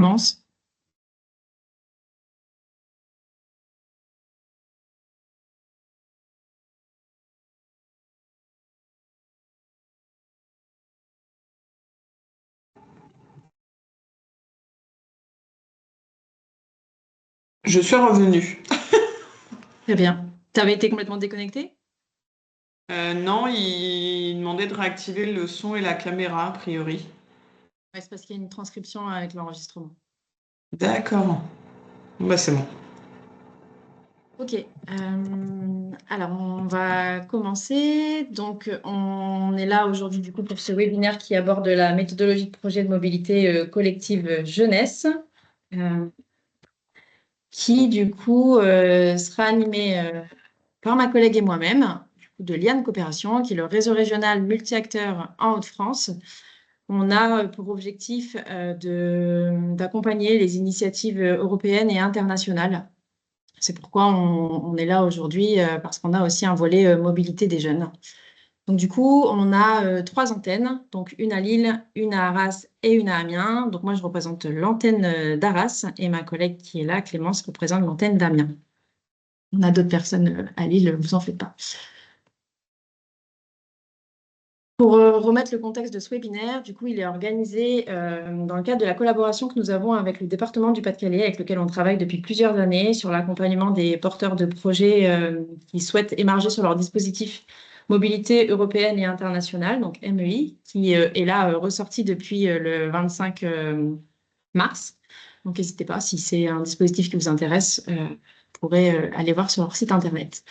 commence. Je suis revenue. Très bien. Tu avais été complètement déconnecté? Non, il demandait de réactiver le son et la caméra, a priori. Ouais, c'est parce qu'il y a une transcription avec l'enregistrement. D'accord. Bah, c'est bon. Ok. Alors, on va commencer. Donc, on est là aujourd'hui du coup pour ce webinaire qui aborde la méthodologie de projet de mobilité collective jeunesse, euh, qui du coup sera animé par ma collègue et moi-même, du coup, de Liane Coopération, qui est le réseau régional multi-acteurs en Hauts-de-France. On a pour objectif d'accompagner les initiatives européennes et internationales. C'est pourquoi on est là aujourd'hui, parce qu'on a aussi un volet mobilité des jeunes. Donc du coup, on a 3 antennes, donc une à Lille, une à Arras et une à Amiens. Donc moi, je représente l'antenne d'Arras et ma collègue qui est là, Clémence, représente l'antenne d'Amiens. On a d'autres personnes à Lille, vous en faites pas. Pour remettre le contexte de ce webinaire, du coup, il est organisé dans le cadre de la collaboration que nous avons avec le département du Pas-de-Calais, avec lequel on travaille depuis plusieurs années sur l'accompagnement des porteurs de projets qui souhaitent émarger sur leur dispositif mobilité européenne et internationale, donc MEI, qui est là ressorti depuis le 25 mars. Donc, n'hésitez pas, si c'est un dispositif qui vous intéresse, vous pourrez aller voir sur leur site internet.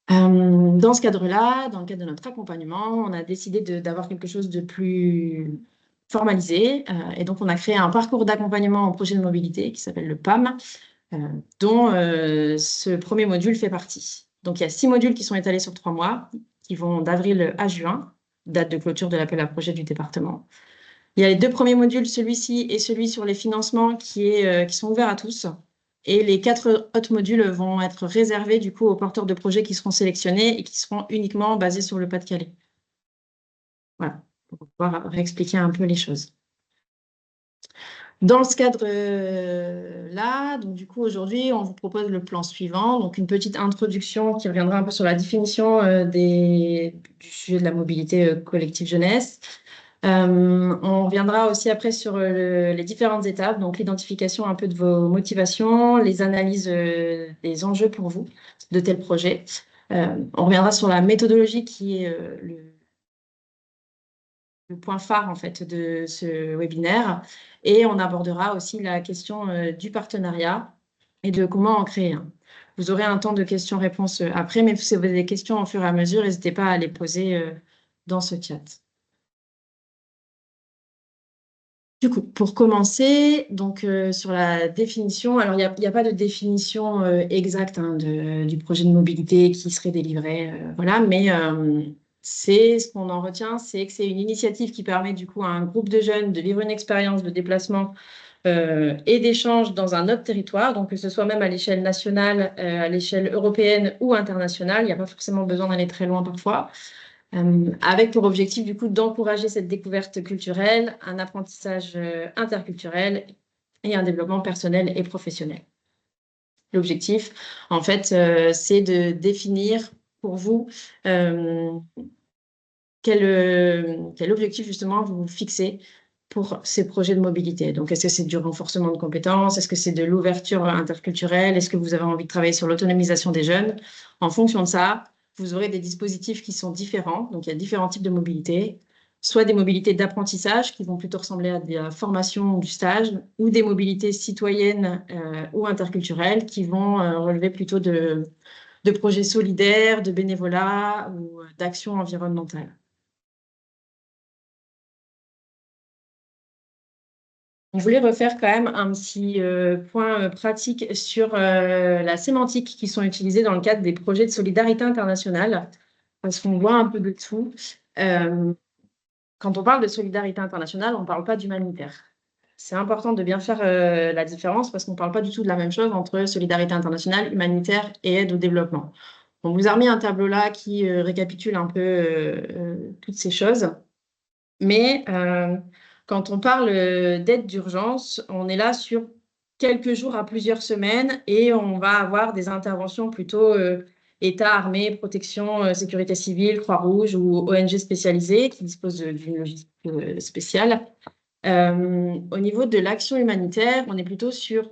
Dans ce cadre-là, dans le cadre de notre accompagnement, on a décidé d'avoir quelque chose de plus formalisé. Et donc, on a créé un parcours d'accompagnement en projet de mobilité qui s'appelle le PAM, dont ce premier module fait partie. Donc, il y a 6 modules qui sont étalés sur 3 mois, qui vont d'avril à juin, date de clôture de l'appel à projet du département. Il y a les 2 premiers modules, celui-ci et celui sur les financements, qui sont ouverts à tous. Et les 4 autres modules vont être réservés du coup aux porteurs de projets qui seront sélectionnés et qui seront uniquement basés sur le Pas-de-Calais. Voilà, pour pouvoir réexpliquer un peu les choses. Dans ce cadre-là, donc du coup aujourd'hui, on vous propose le plan suivant, donc une petite introduction qui reviendra un peu sur la définition du sujet de la mobilité collective jeunesse. On reviendra aussi après sur les différentes étapes, donc l'identification un peu de vos motivations, les analyses des enjeux pour vous de tel projet. On reviendra sur la méthodologie qui est le point phare en fait de ce webinaire, et on abordera aussi la question du partenariat et de comment en créer un. Vous aurez un temps de questions-réponses après, mais si vous avez des questions au fur et à mesure, n'hésitez pas à les poser dans ce chat. Du coup, pour commencer, donc sur la définition, alors il n'y a pas de définition exacte du projet de mobilité qui serait délivré, voilà, mais c'est ce qu'on en retient, c'est que c'est une initiative qui permet du coup à un groupe de jeunes de vivre une expérience de déplacement et d'échange dans un autre territoire, donc que ce soit même à l'échelle nationale, à l'échelle européenne ou internationale, il n'y a pas forcément besoin d'aller très loin parfois. Avec pour objectif du coup d'encourager cette découverte culturelle, un apprentissage interculturel et un développement personnel et professionnel. L'objectif, en fait, c'est de définir pour vous quel objectif justement vous fixez pour ces projets de mobilité. Donc, est-ce que c'est du renforcement de compétences? Est-ce que c'est de l'ouverture interculturelle? Est-ce que vous avez envie de travailler sur l'autonomisation des jeunes? En fonction de ça, vous aurez des dispositifs qui sont différents. Donc, il y a différents types de mobilité, soit des mobilités d'apprentissage qui vont plutôt ressembler à de la formation ou du stage, ou des mobilités citoyennes ou interculturelles qui vont relever plutôt de projets solidaires, de bénévolat ou d'actions environnementales. On voulait refaire quand même un petit point pratique sur la sémantique qui sont utilisées dans le cadre des projets de solidarité internationale, parce qu'on voit un peu de tout. Quand on parle de solidarité internationale, on ne parle pas d'humanitaire. C'est important de bien faire la différence parce qu'on ne parle pas du tout de la même chose entre solidarité internationale, humanitaire et aide au développement. On vous a remis un tableau là qui récapitule un peu toutes ces choses, mais Quand on parle d'aide d'urgence, on est là sur quelques jours à plusieurs semaines et on va avoir des interventions plutôt État, armée, protection, sécurité civile, Croix-Rouge ou ONG spécialisées qui disposent d'une logistique spéciale. Au niveau de l'action humanitaire, on est plutôt sur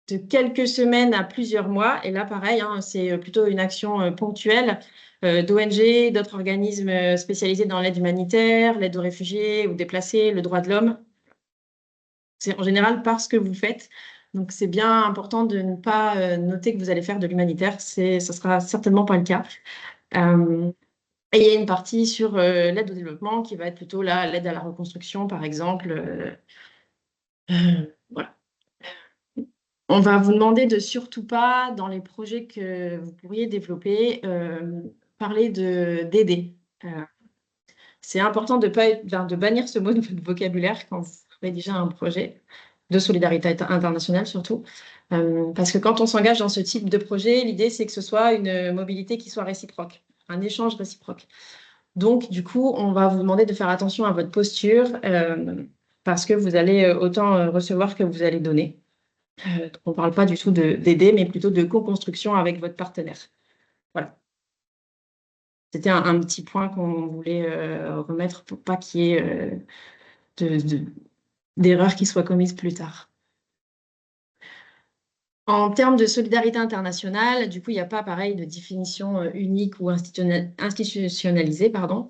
de quelques semaines à plusieurs mois. Et là, pareil, hein, c'est plutôt une action ponctuelle d'ONG, d'autres organismes spécialisés dans l'aide humanitaire, l'aide aux réfugiés ou déplacés, le droit de l'homme. C'est en général parce que vous faites. Donc, c'est bien important de ne pas noter que vous allez faire de l'humanitaire. Ça sera certainement pas le cas. Euh, et il y a une partie sur l'aide au développement qui va être plutôt là, l'aide à la reconstruction, par exemple. Voilà. On va vous demander de surtout pas, dans les projets que vous pourriez développer, parler d'aider. C'est important de pas de bannir ce mot de votre vocabulaire quand vous rédigez un projet de solidarité internationale surtout. Parce que quand on s'engage dans ce type de projet, l'idée c'est que ce soit une mobilité qui soit réciproque, un échange réciproque. Donc, du coup, on va vous demander de faire attention à votre posture parce que vous allez autant recevoir que vous allez donner. On ne parle pas du tout d'aider, mais plutôt de co-construction avec votre partenaire. Voilà. C'était un petit point qu'on voulait remettre pour pas qu'il y ait d'erreurs qui soient commises plus tard. En termes de solidarité internationale, du coup, il n'y a pas pareil de définition unique ou institutionnalisée, pardon.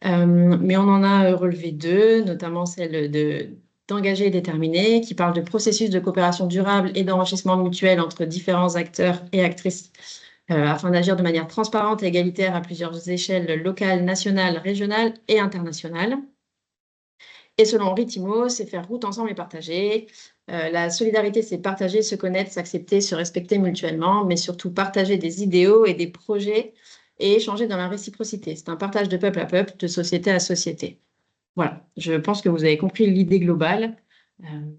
Mais on en a relevé deux, notamment celle d'engager et déterminer, qui parle de processus de coopération durable et d'enrichissement mutuel entre différents acteurs et actrices afin d'agir de manière transparente et égalitaire à plusieurs échelles locales, nationales, régionales et internationales. Et selon Ritimo, c'est faire route ensemble et partager. La solidarité, c'est partager, se connaître, s'accepter, se respecter mutuellement, mais surtout partager des idéaux et des projets et échanger dans la réciprocité. C'est un partage de peuple à peuple, de société à société. Voilà, je pense que vous avez compris l'idée globale. Euh,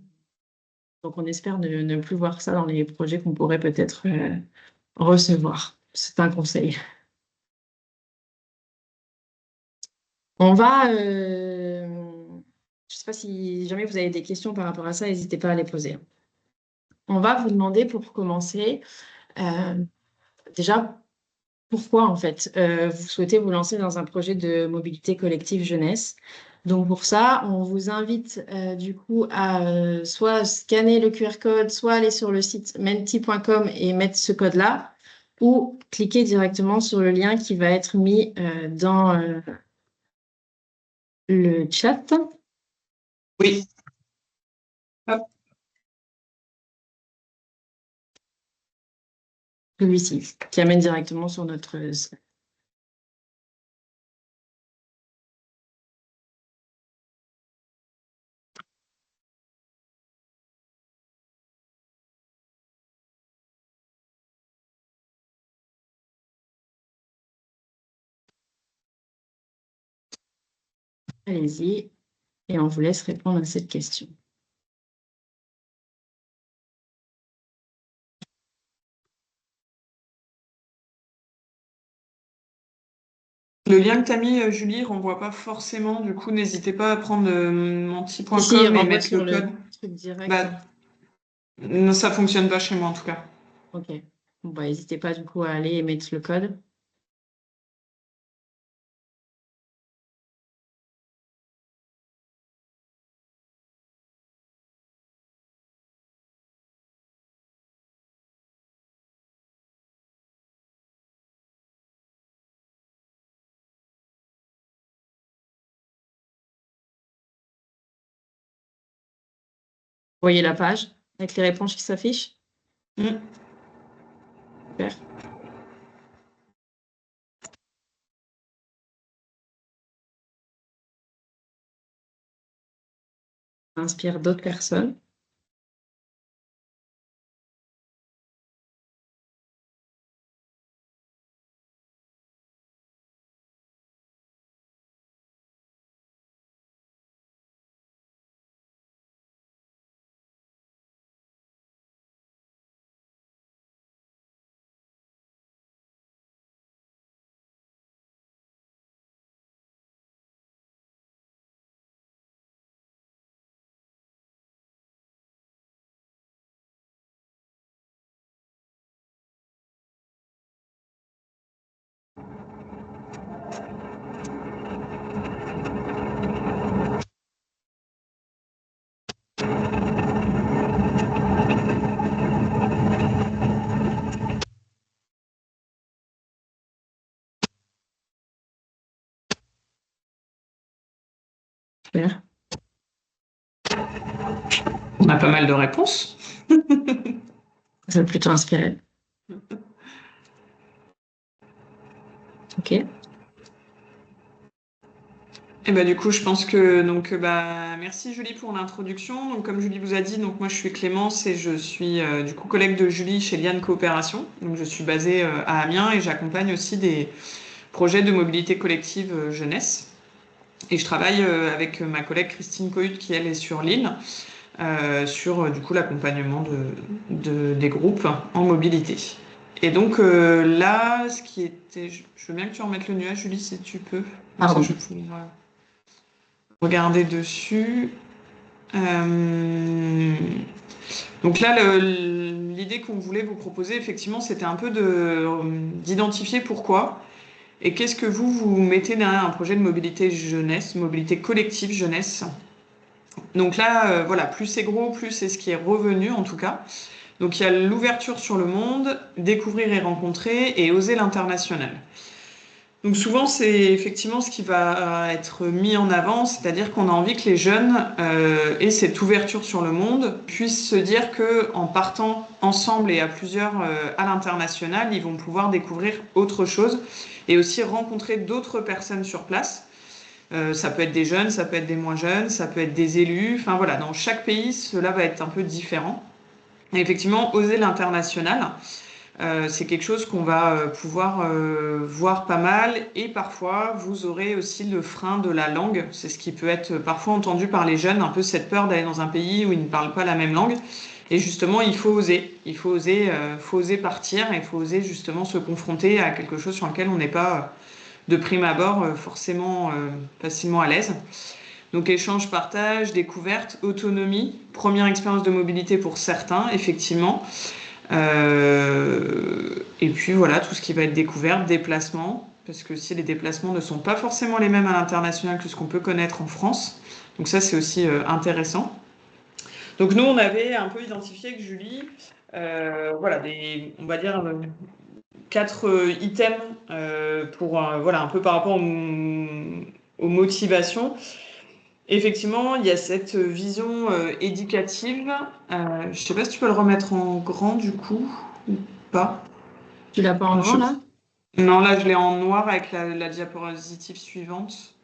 donc, on espère ne plus voir ça dans les projets qu'on pourrait peut-être recevoir. C'est un conseil. On va, je ne sais pas si jamais vous avez des questions par rapport à ça, n'hésitez pas à les poser. On va vous demander pour commencer, euh, déjà, pourquoi en fait vous souhaitez vous lancer dans un projet de mobilité collective jeunesse. Donc pour ça, on vous invite du coup à soit scanner le QR code, soit aller sur le site menti.com et mettre ce code-là, ou cliquer directement sur le lien qui va être mis dans le chat. Oui. Hop. Celui-ci, qui amène directement sur notre site. Allez-y, et on vous laisse répondre à cette question. Le lien que tu as mis, Julie, renvoie pas forcément. Du coup, n'hésitez pas à prendre Ici, il menti.com et renvoie mettre le sur le code. truc direct. Bah, non, ça fonctionne pas chez moi en tout cas. Ok. Bon, bah, n'hésitez pas du coup à aller et mettre le code. Vous voyez la page avec les réponses qui s'affichent? Mm. Super. Ça inspire d'autres personnes. Super. On a pas mal de réponses. Ça va plutôt inspiré. Ok. Et bah, du coup, je pense que merci Julie pour l'introduction. Donc, comme Julie vous a dit, donc moi je suis Clémence et je suis du coup collègue de Julie chez Liane Coopération. Donc, je suis basée à Amiens et j'accompagne aussi des projets de mobilité collective jeunesse. Et je travaille avec ma collègue Christine Cohut qui elle est sur Lille sur du coup l'accompagnement des groupes en mobilité. Et donc là, ce qui était, je veux bien que tu remettes le nuage, Julie, si tu peux. Comme ça, je vais pouvoir regarder dessus. Donc là, l'idée qu'on voulait vous proposer, effectivement, c'était un peu d'identifier pourquoi et qu'est-ce que vous mettez derrière un projet de mobilité jeunesse, mobilité collective jeunesse. Donc là, voilà, plus c'est gros, plus c'est ce qui est revenu en tout cas. Donc il y a l'ouverture sur le monde, découvrir et rencontrer et oser l'international. Donc souvent, c'est effectivement ce qui va être mis en avant, c'est-à-dire qu'on a envie que les jeunes aient cette ouverture sur le monde, puissent se dire qu'en partant ensemble et à plusieurs à l'international, ils vont pouvoir découvrir autre chose et aussi rencontrer d'autres personnes sur place. Ça peut être des jeunes, ça peut être des moins jeunes, ça peut être des élus. Enfin voilà, dans chaque pays, cela va être un peu différent. Et effectivement, oser l'international. C'est quelque chose qu'on va pouvoir voir pas mal et parfois vous aurez aussi le frein de la langue. C'est ce qui peut être parfois entendu par les jeunes, un peu cette peur d'aller dans un pays où ils ne parlent pas la même langue. Et justement, il faut oser partir et il faut oser justement se confronter à quelque chose sur lequel on n'est pas de prime abord forcément facilement à l'aise. Donc échange, partage, découverte, autonomie, première expérience de mobilité pour certains, effectivement. Et puis voilà, tout ce qui va être découverte, déplacement, parce que si les déplacements ne sont pas forcément les mêmes à l'international que ce qu'on peut connaître en France, donc ça c'est aussi intéressant. Donc nous on avait un peu identifié avec Julie, voilà, on va dire 4 items pour voilà, un peu par rapport aux motivations. Effectivement, il y a cette vision éducative. Je ne sais pas si tu peux le remettre en grand du coup ou pas. Tu l'as pas en grand là? Non, là je l'ai en noir avec la diapositive suivante.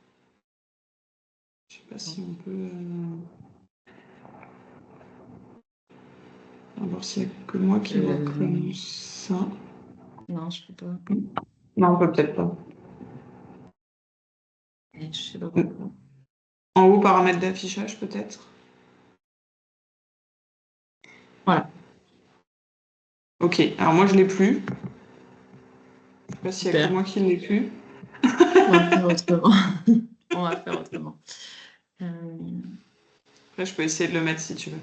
Je ne sais pas si on peut. On va voir s'il n'y a que moi qui vois comme ça. Non, je peux pas. Non, on peut peut-être pas. Je sais pas pourquoi. En haut, paramètres d'affichage peut-être. Voilà. Ok, alors moi je l'ai plus. Je sais pas s'il y a que Super. moi qui ne l'ai plus. On va faire autrement. On va faire autrement. Après, je peux essayer de le mettre si tu veux.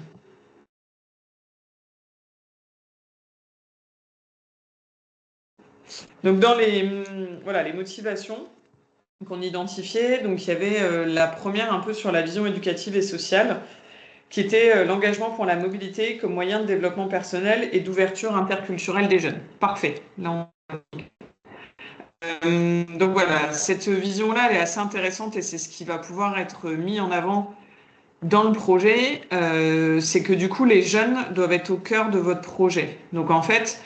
Donc dans les motivations qu'on identifiait, donc il y avait la première un peu sur la vision éducative et sociale, qui était l'engagement pour la mobilité comme moyen de développement personnel et d'ouverture interculturelle des jeunes. Parfait. Là, donc voilà, cette vision-là, elle est assez intéressante et c'est ce qui va pouvoir être mis en avant dans le projet. C'est que du coup, les jeunes doivent être au cœur de votre projet. Donc en fait,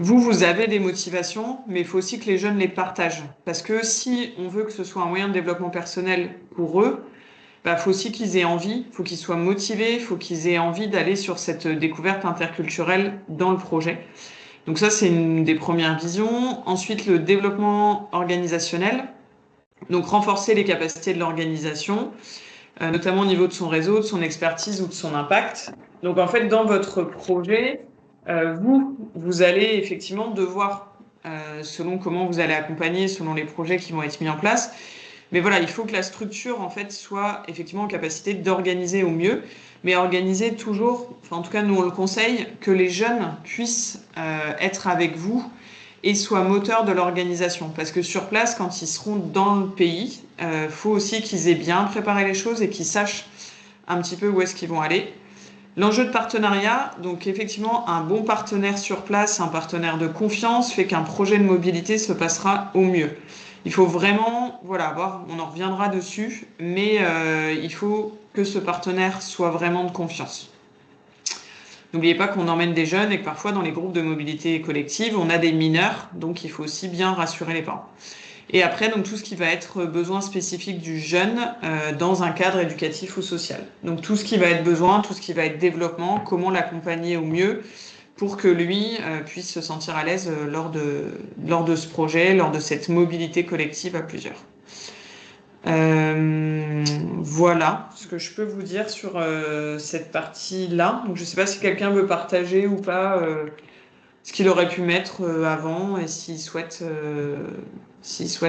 vous avez des motivations, mais il faut aussi que les jeunes les partagent. Parce que si on veut que ce soit un moyen de développement personnel pour eux, bah, faut aussi qu'ils aient envie, faut qu'ils soient motivés, faut qu'ils aient envie d'aller sur cette découverte interculturelle dans le projet. Donc ça, c'est une des premières visions. Ensuite, le développement organisationnel. Donc renforcer les capacités de l'organisation, notamment au niveau de son réseau, de son expertise ou de son impact. Donc en fait, dans votre projet, vous allez effectivement devoir, selon comment vous allez accompagner, selon les projets qui vont être mis en place, mais voilà, il faut que la structure en fait soit effectivement en capacité d'organiser au mieux, mais organiser toujours, enfin en tout cas nous on le conseille, que les jeunes puissent être avec vous et soient moteurs de l'organisation. Parce que sur place, quand ils seront dans le pays, faut aussi qu'ils aient bien préparé les choses et qu'ils sachent un petit peu où est-ce qu'ils vont aller. L'enjeu de partenariat, donc effectivement, un bon partenaire sur place, un partenaire de confiance, fait qu'un projet de mobilité se passera au mieux. Il faut vraiment, voilà, voir, on en reviendra dessus, mais il faut que ce partenaire soit vraiment de confiance. N'oubliez pas qu'on emmène des jeunes et que parfois dans les groupes de mobilité collective, on a des mineurs, donc il faut aussi bien rassurer les parents. Et après, donc tout ce qui va être besoin spécifique du jeune dans un cadre éducatif ou social. Donc tout ce qui va être besoin, tout ce qui va être développement, comment l'accompagner au mieux pour que lui puisse se sentir à l'aise lors de ce projet, lors de cette mobilité collective à plusieurs. Voilà ce que je peux vous dire sur cette partie-là. Donc je ne sais pas si quelqu'un veut partager ou pas ce qu'il aurait pu mettre avant et s'il souhaite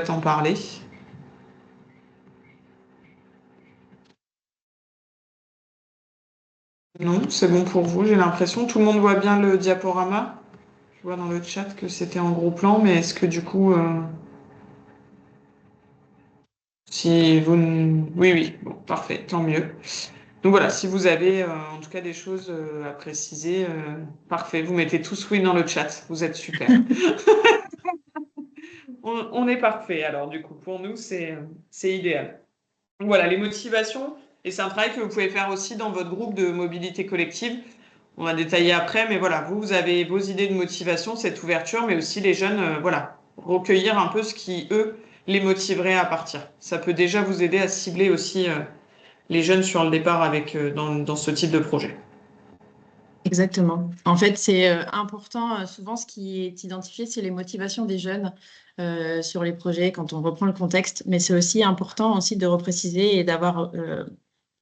en parler. Non, c'est bon pour vous, j'ai l'impression. Tout le monde voit bien le diaporama. Je vois dans le chat que c'était en gros plan, mais est-ce que du coup, si vous... Oui, oui, bon, parfait, tant mieux. Donc voilà, si vous avez en tout cas des choses à préciser, parfait, vous mettez tous oui dans le chat, vous êtes super. On est parfait alors du coup, pour nous, c'est idéal. Donc voilà, les motivations, et c'est un travail que vous pouvez faire aussi dans votre groupe de mobilité collective. On va détailler après, mais voilà, vous avez vos idées de motivation, cette ouverture, mais aussi les jeunes, voilà, recueillir un peu ce qui, eux, les motiverait à partir. Ça peut déjà vous aider à cibler aussi les jeunes sur le départ dans ce type de projet. Exactement. En fait, c'est important. Souvent, ce qui est identifié, c'est les motivations des jeunes sur les projets quand on reprend le contexte. Mais c'est aussi important aussi de repréciser et d'avoir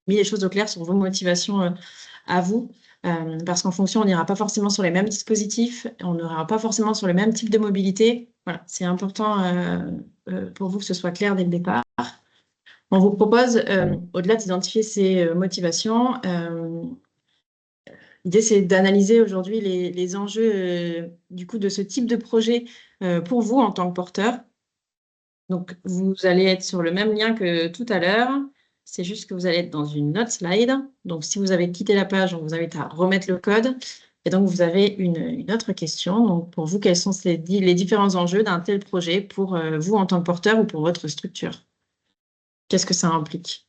mis les choses au clair sur vos motivations à vous. Parce qu'en fonction, on n'ira pas forcément sur les mêmes dispositifs, on n'ira pas forcément sur le même type de mobilité. Voilà, c'est important pour vous que ce soit clair dès le départ. On vous propose, au-delà d'identifier ces motivations, l'idée, c'est d'analyser aujourd'hui les enjeux du coup de ce type de projet pour vous en tant que porteur. Donc, vous allez être sur le même lien que tout à l'heure. C'est juste que vous allez être dans une autre slide. Donc, si vous avez quitté la page, on vous invite à remettre le code. Et donc, vous avez une autre question. Donc, pour vous, quels sont les différents enjeux d'un tel projet pour vous en tant que porteur ou pour votre structure? Qu'est-ce que ça implique?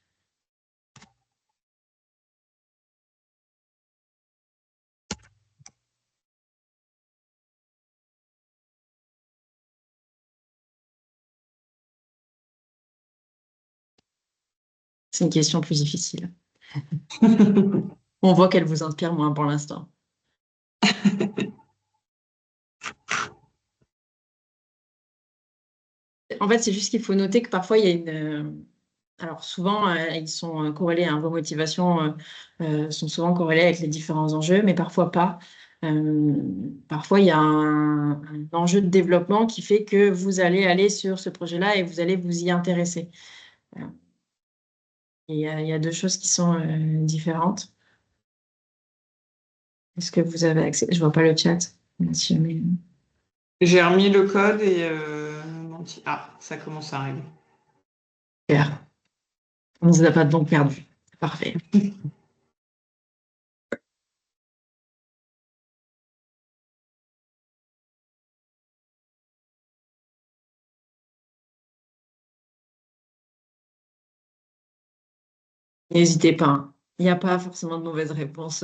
C'est une question plus difficile. On voit qu'elle vous inspire moins pour l'instant. En fait, c'est juste qu'il faut noter que parfois, il y a une... alors souvent, ils sont corrélés, hein, vos motivations sont souvent corrélées avec les différents enjeux, mais parfois pas. Parfois, il y a un enjeu de développement qui fait que vous allez aller sur ce projet-là et vous allez vous y intéresser. Euh, il y a deux choses qui sont différentes. Est-ce que vous avez accès? Je vois pas le chat. Monsieur, mais... J'ai remis le code et ah, ça commence à arriver. Super. On ne vous a pas donc perdu. Parfait. N'hésitez pas, hein. Il n'y a pas forcément de mauvaise réponse.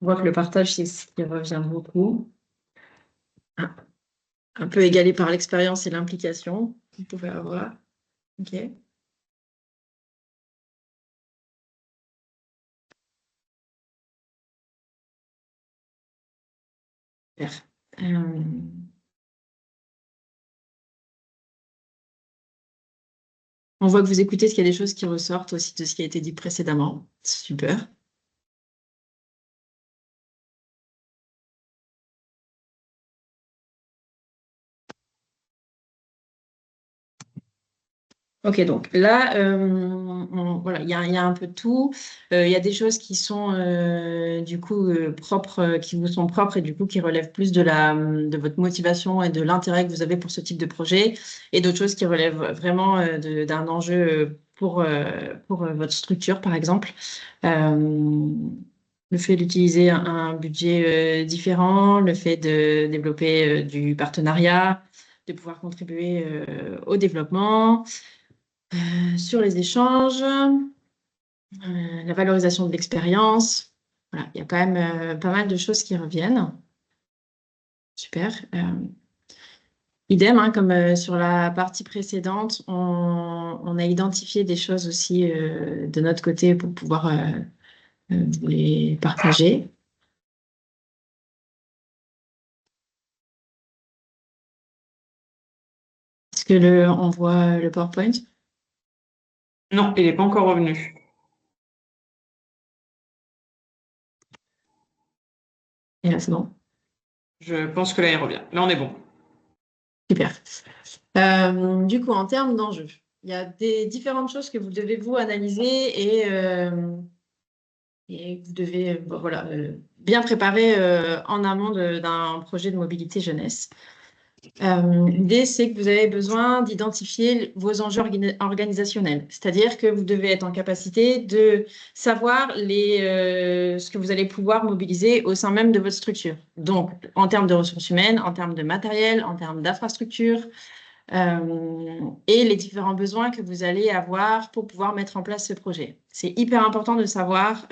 On voit que le partage, c'est ce qui revient beaucoup. Ah, un peu égalé par l'expérience et l'implication que vous pouvez avoir. OK. Super. Euh, on voit que vous écoutez, ce qu'il y a des choses qui ressortent aussi de ce qui a été dit précédemment. Super. Ok, donc là, voilà, il y a un peu de tout. Il y a des choses qui sont du coup propres, qui vous sont propres et du coup qui relèvent plus de votre motivation et de l'intérêt que vous avez pour ce type de projet, et d'autres choses qui relèvent vraiment d'un enjeu pour votre structure, par exemple. Euh, le fait d'utiliser un budget différent, le fait de développer du partenariat, de pouvoir contribuer au développement. Sur les échanges, la valorisation de l'expérience. Voilà, il y a quand même pas mal de choses qui reviennent. Super. Idem, hein, comme sur la partie précédente, on a identifié des choses aussi de notre côté pour pouvoir vous les partager. Est-ce que on voit le PowerPoint? Non, il n'est pas encore revenu. Et là, c'est bon. Je pense que là, il revient. Là, on est bon. Super. Du coup, en termes d'enjeux, il y a des différentes choses que vous devez vous analyser et vous devez bon, voilà, bien préparer en amont d'un projet de mobilité jeunesse. L'idée, c'est que vous avez besoin d'identifier vos enjeux organisationnels, c'est-à-dire que vous devez être en capacité de savoir ce que vous allez pouvoir mobiliser au sein même de votre structure. Donc, en termes de ressources humaines, en termes de matériel, en termes d'infrastructure, et les différents besoins que vous allez avoir pour pouvoir mettre en place ce projet. C'est hyper important de savoir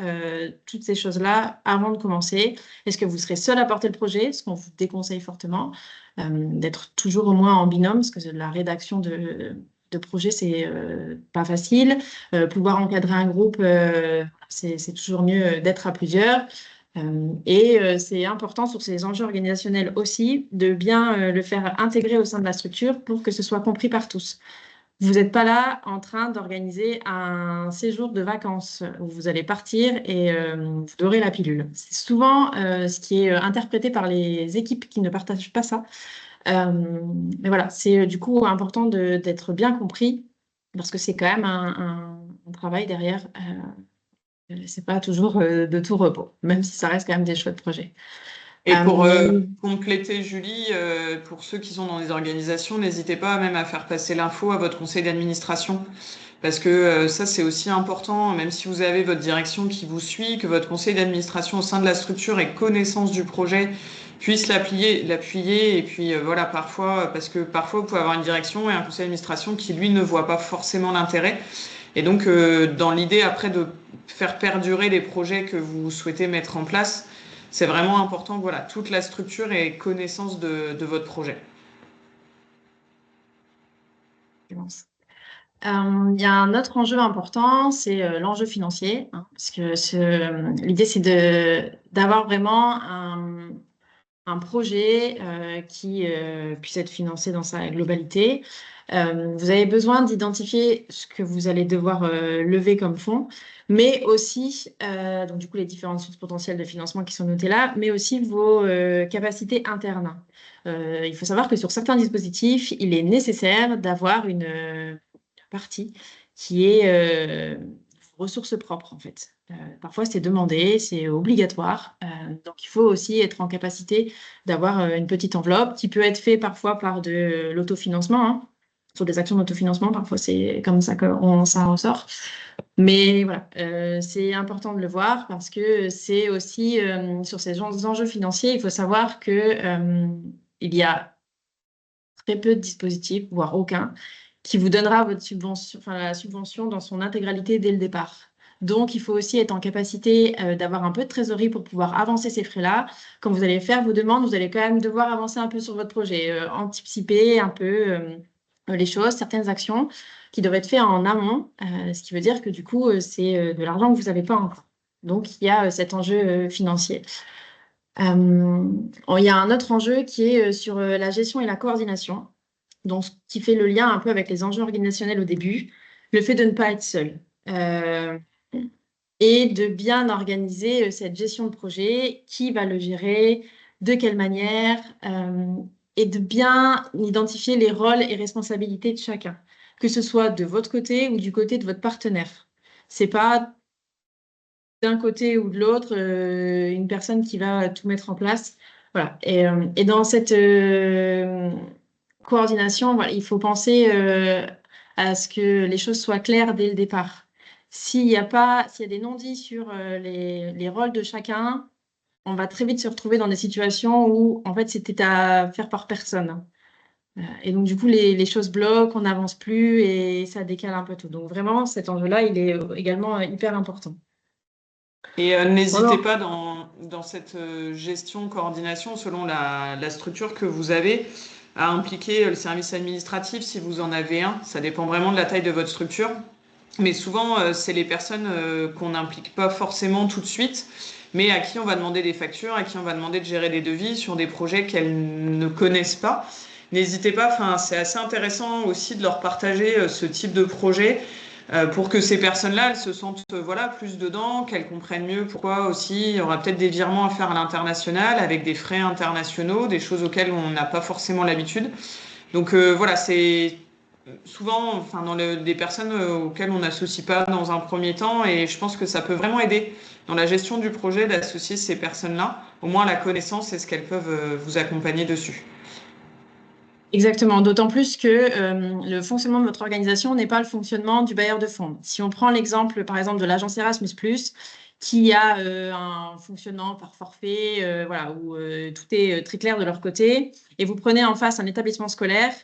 toutes ces choses-là avant de commencer. Est-ce que vous serez seul à porter le projet, ce qu'on vous déconseille fortement, d'être toujours au moins en binôme, parce que la rédaction de projet, c'est pas facile. Pouvoir encadrer un groupe, c'est toujours mieux d'être à plusieurs. C'est important sur ces enjeux organisationnels aussi de bien le faire intégrer au sein de la structure pour que ce soit compris par tous. Vous n'êtes pas là en train d'organiser un séjour de vacances où vous allez partir et vous dorez la pilule. C'est souvent ce qui est interprété par les équipes qui ne partagent pas ça. Mais voilà, c'est du coup important d'être bien compris parce que c'est quand même un travail derrière. C'est pas toujours de tout repos, même si ça reste quand même des chouettes projets. Et pour Euh, compléter, Julie, pour ceux qui sont dans les organisations, n'hésitez pas même à faire passer l'info à votre conseil d'administration. Parce que ça, c'est aussi important, même si vous avez votre direction qui vous suit, que votre conseil d'administration au sein de la structure ait connaissance du projet, puisse l'appuyer. Et puis voilà, parfois, parce que parfois, vous pouvez avoir une direction et un conseil d'administration qui, lui, ne voit pas forcément l'intérêt. Et donc, dans l'idée après de faire perdurer les projets que vous souhaitez mettre en place, c'est vraiment important que voilà, toute la structure ait connaissance de votre projet. il y a un autre enjeu important, c'est l'enjeu financier, hein, parce que l'idée, c'est d'avoir vraiment un projet qui puisse être financé dans sa globalité. Vous avez besoin d'identifier ce que vous allez devoir lever comme fonds, mais aussi, donc du coup, les différentes sources potentielles de financement qui sont notées là, mais aussi vos capacités internes. Il faut savoir que sur certains dispositifs, il est nécessaire d'avoir une partie qui est ressources propres, en fait. Parfois, c'est demandé, c'est obligatoire. Donc, il faut aussi être en capacité d'avoir une petite enveloppe qui peut être fait parfois par de l'autofinancement, hein. Sur des actions d'autofinancement, parfois, c'est comme ça que ça ressort. Mais voilà, c'est important de le voir parce que c'est aussi sur ces enjeux financiers, il faut savoir que il y a très peu de dispositifs, voire aucun, qui vous donnera votre subvention, enfin, la subvention dans son intégralité dès le départ. Donc, il faut aussi être en capacité d'avoir un peu de trésorerie pour pouvoir avancer ces frais-là. Quand vous allez faire vos demandes, vous allez quand même devoir avancer un peu sur votre projet, anticiper un peu les choses, certaines actions qui doivent être faites en amont, ce qui veut dire que du coup, c'est de l'argent que vous n'avez pas encore. Donc, il y a cet enjeu financier. Il y a un autre enjeu qui est sur la gestion et la coordination, donc ce qui fait le lien un peu avec les enjeux organisationnels au début, le fait de ne pas être seul et de bien organiser cette gestion de projet, qui va le gérer, de quelle manière, et de bien identifier les rôles et responsabilités de chacun, que ce soit de votre côté ou du côté de votre partenaire. C'est pas d'un côté ou de l'autre, une personne qui va tout mettre en place. Voilà. Et dans cette coordination, voilà, il faut penser à ce que les choses soient claires dès le départ. S'il y a des non-dits sur les rôles de chacun, on va très vite se retrouver dans des situations où, en fait, c'était à faire par personne. Et donc, du coup, les choses bloquent, on n'avance plus et ça décale un peu tout. Donc, vraiment, cet enjeu-là, il est également hyper important. Et n'hésitez Voilà. pas dans cette gestion, coordination, selon la structure que vous avez, à impliquer le service administratif si vous en avez un. Ça dépend vraiment de la taille de votre structure. Mais souvent, c'est les personnes qu'on n'implique pas forcément tout de suite, mais à qui on va demander des factures, à qui on va demander de gérer des devis sur des projets qu'elles ne connaissent pas. N'hésitez pas, enfin, c'est assez intéressant aussi de leur partager ce type de projet pour que ces personnes-là, elles se sentent voilà, plus dedans, qu'elles comprennent mieux pourquoi aussi il y aura peut-être des virements à faire à l'international avec des frais internationaux, des choses auxquelles on n'a pas forcément l'habitude. Donc voilà, c'est souvent enfin, des personnes auxquelles on n'associe pas dans un premier temps et je pense que ça peut vraiment aider dans la gestion du projet d'associer ces personnes-là, au moins la connaissance et ce qu'elles peuvent vous accompagner dessus. Exactement, d'autant plus que le fonctionnement de votre organisation n'est pas le fonctionnement du bailleur de fonds. Si on prend l'exemple, par exemple, de l'agence Erasmus+, qui a un fonctionnement par forfait, voilà, où tout est très clair de leur côté, et vous prenez en face un établissement scolaire,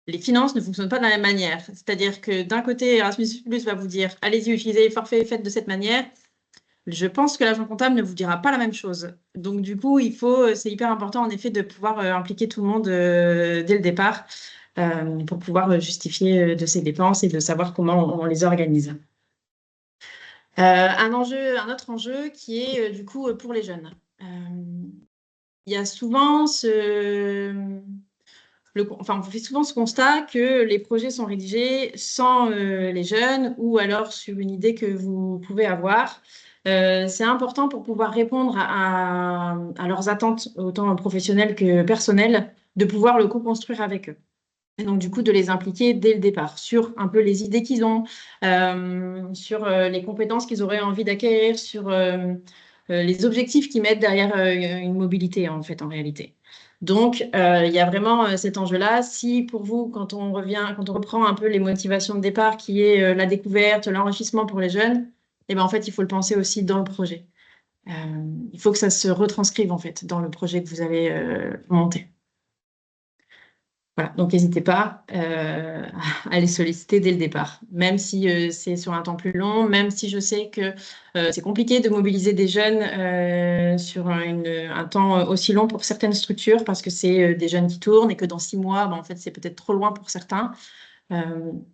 les finances ne fonctionnent pas de la même manière. C'est-à-dire que d'un côté, Erasmus+ va vous dire, allez-y, utilisez les forfaits, faites de cette manière. Je pense que l'agent comptable ne vous dira pas la même chose. Donc, du coup, c'est hyper important, en effet, de pouvoir impliquer tout le monde dès le départ pour pouvoir justifier de ses dépenses et de savoir comment on les organise. Un autre enjeu qui est, du coup, pour les jeunes. Il y a souvent on fait souvent ce constat que les projets sont rédigés sans les jeunes ou alors sur une idée que vous pouvez avoir. C'est important pour pouvoir répondre à leurs attentes, autant professionnelles que personnelles, de pouvoir le co-construire avec eux. Et donc, du coup, de les impliquer dès le départ sur un peu les idées qu'ils ont, sur les compétences qu'ils auraient envie d'acquérir, sur les objectifs qui mettent derrière une mobilité, en fait, en réalité. Donc, il y a vraiment cet enjeu-là. Si pour vous, quand on reprend un peu les motivations de départ, qui est la découverte, l'enrichissement pour les jeunes, eh ben, en fait, il faut le penser aussi dans le projet. Euh, il faut que ça se retranscrive, en fait, dans le projet que vous avez monté. Voilà, donc n'hésitez pas à les solliciter dès le départ, même si c'est sur un temps plus long, même si je sais que c'est compliqué de mobiliser des jeunes sur un temps aussi long pour certaines structures, parce que c'est des jeunes qui tournent et que dans 6 mois, ben, en fait, c'est peut-être trop loin pour certains.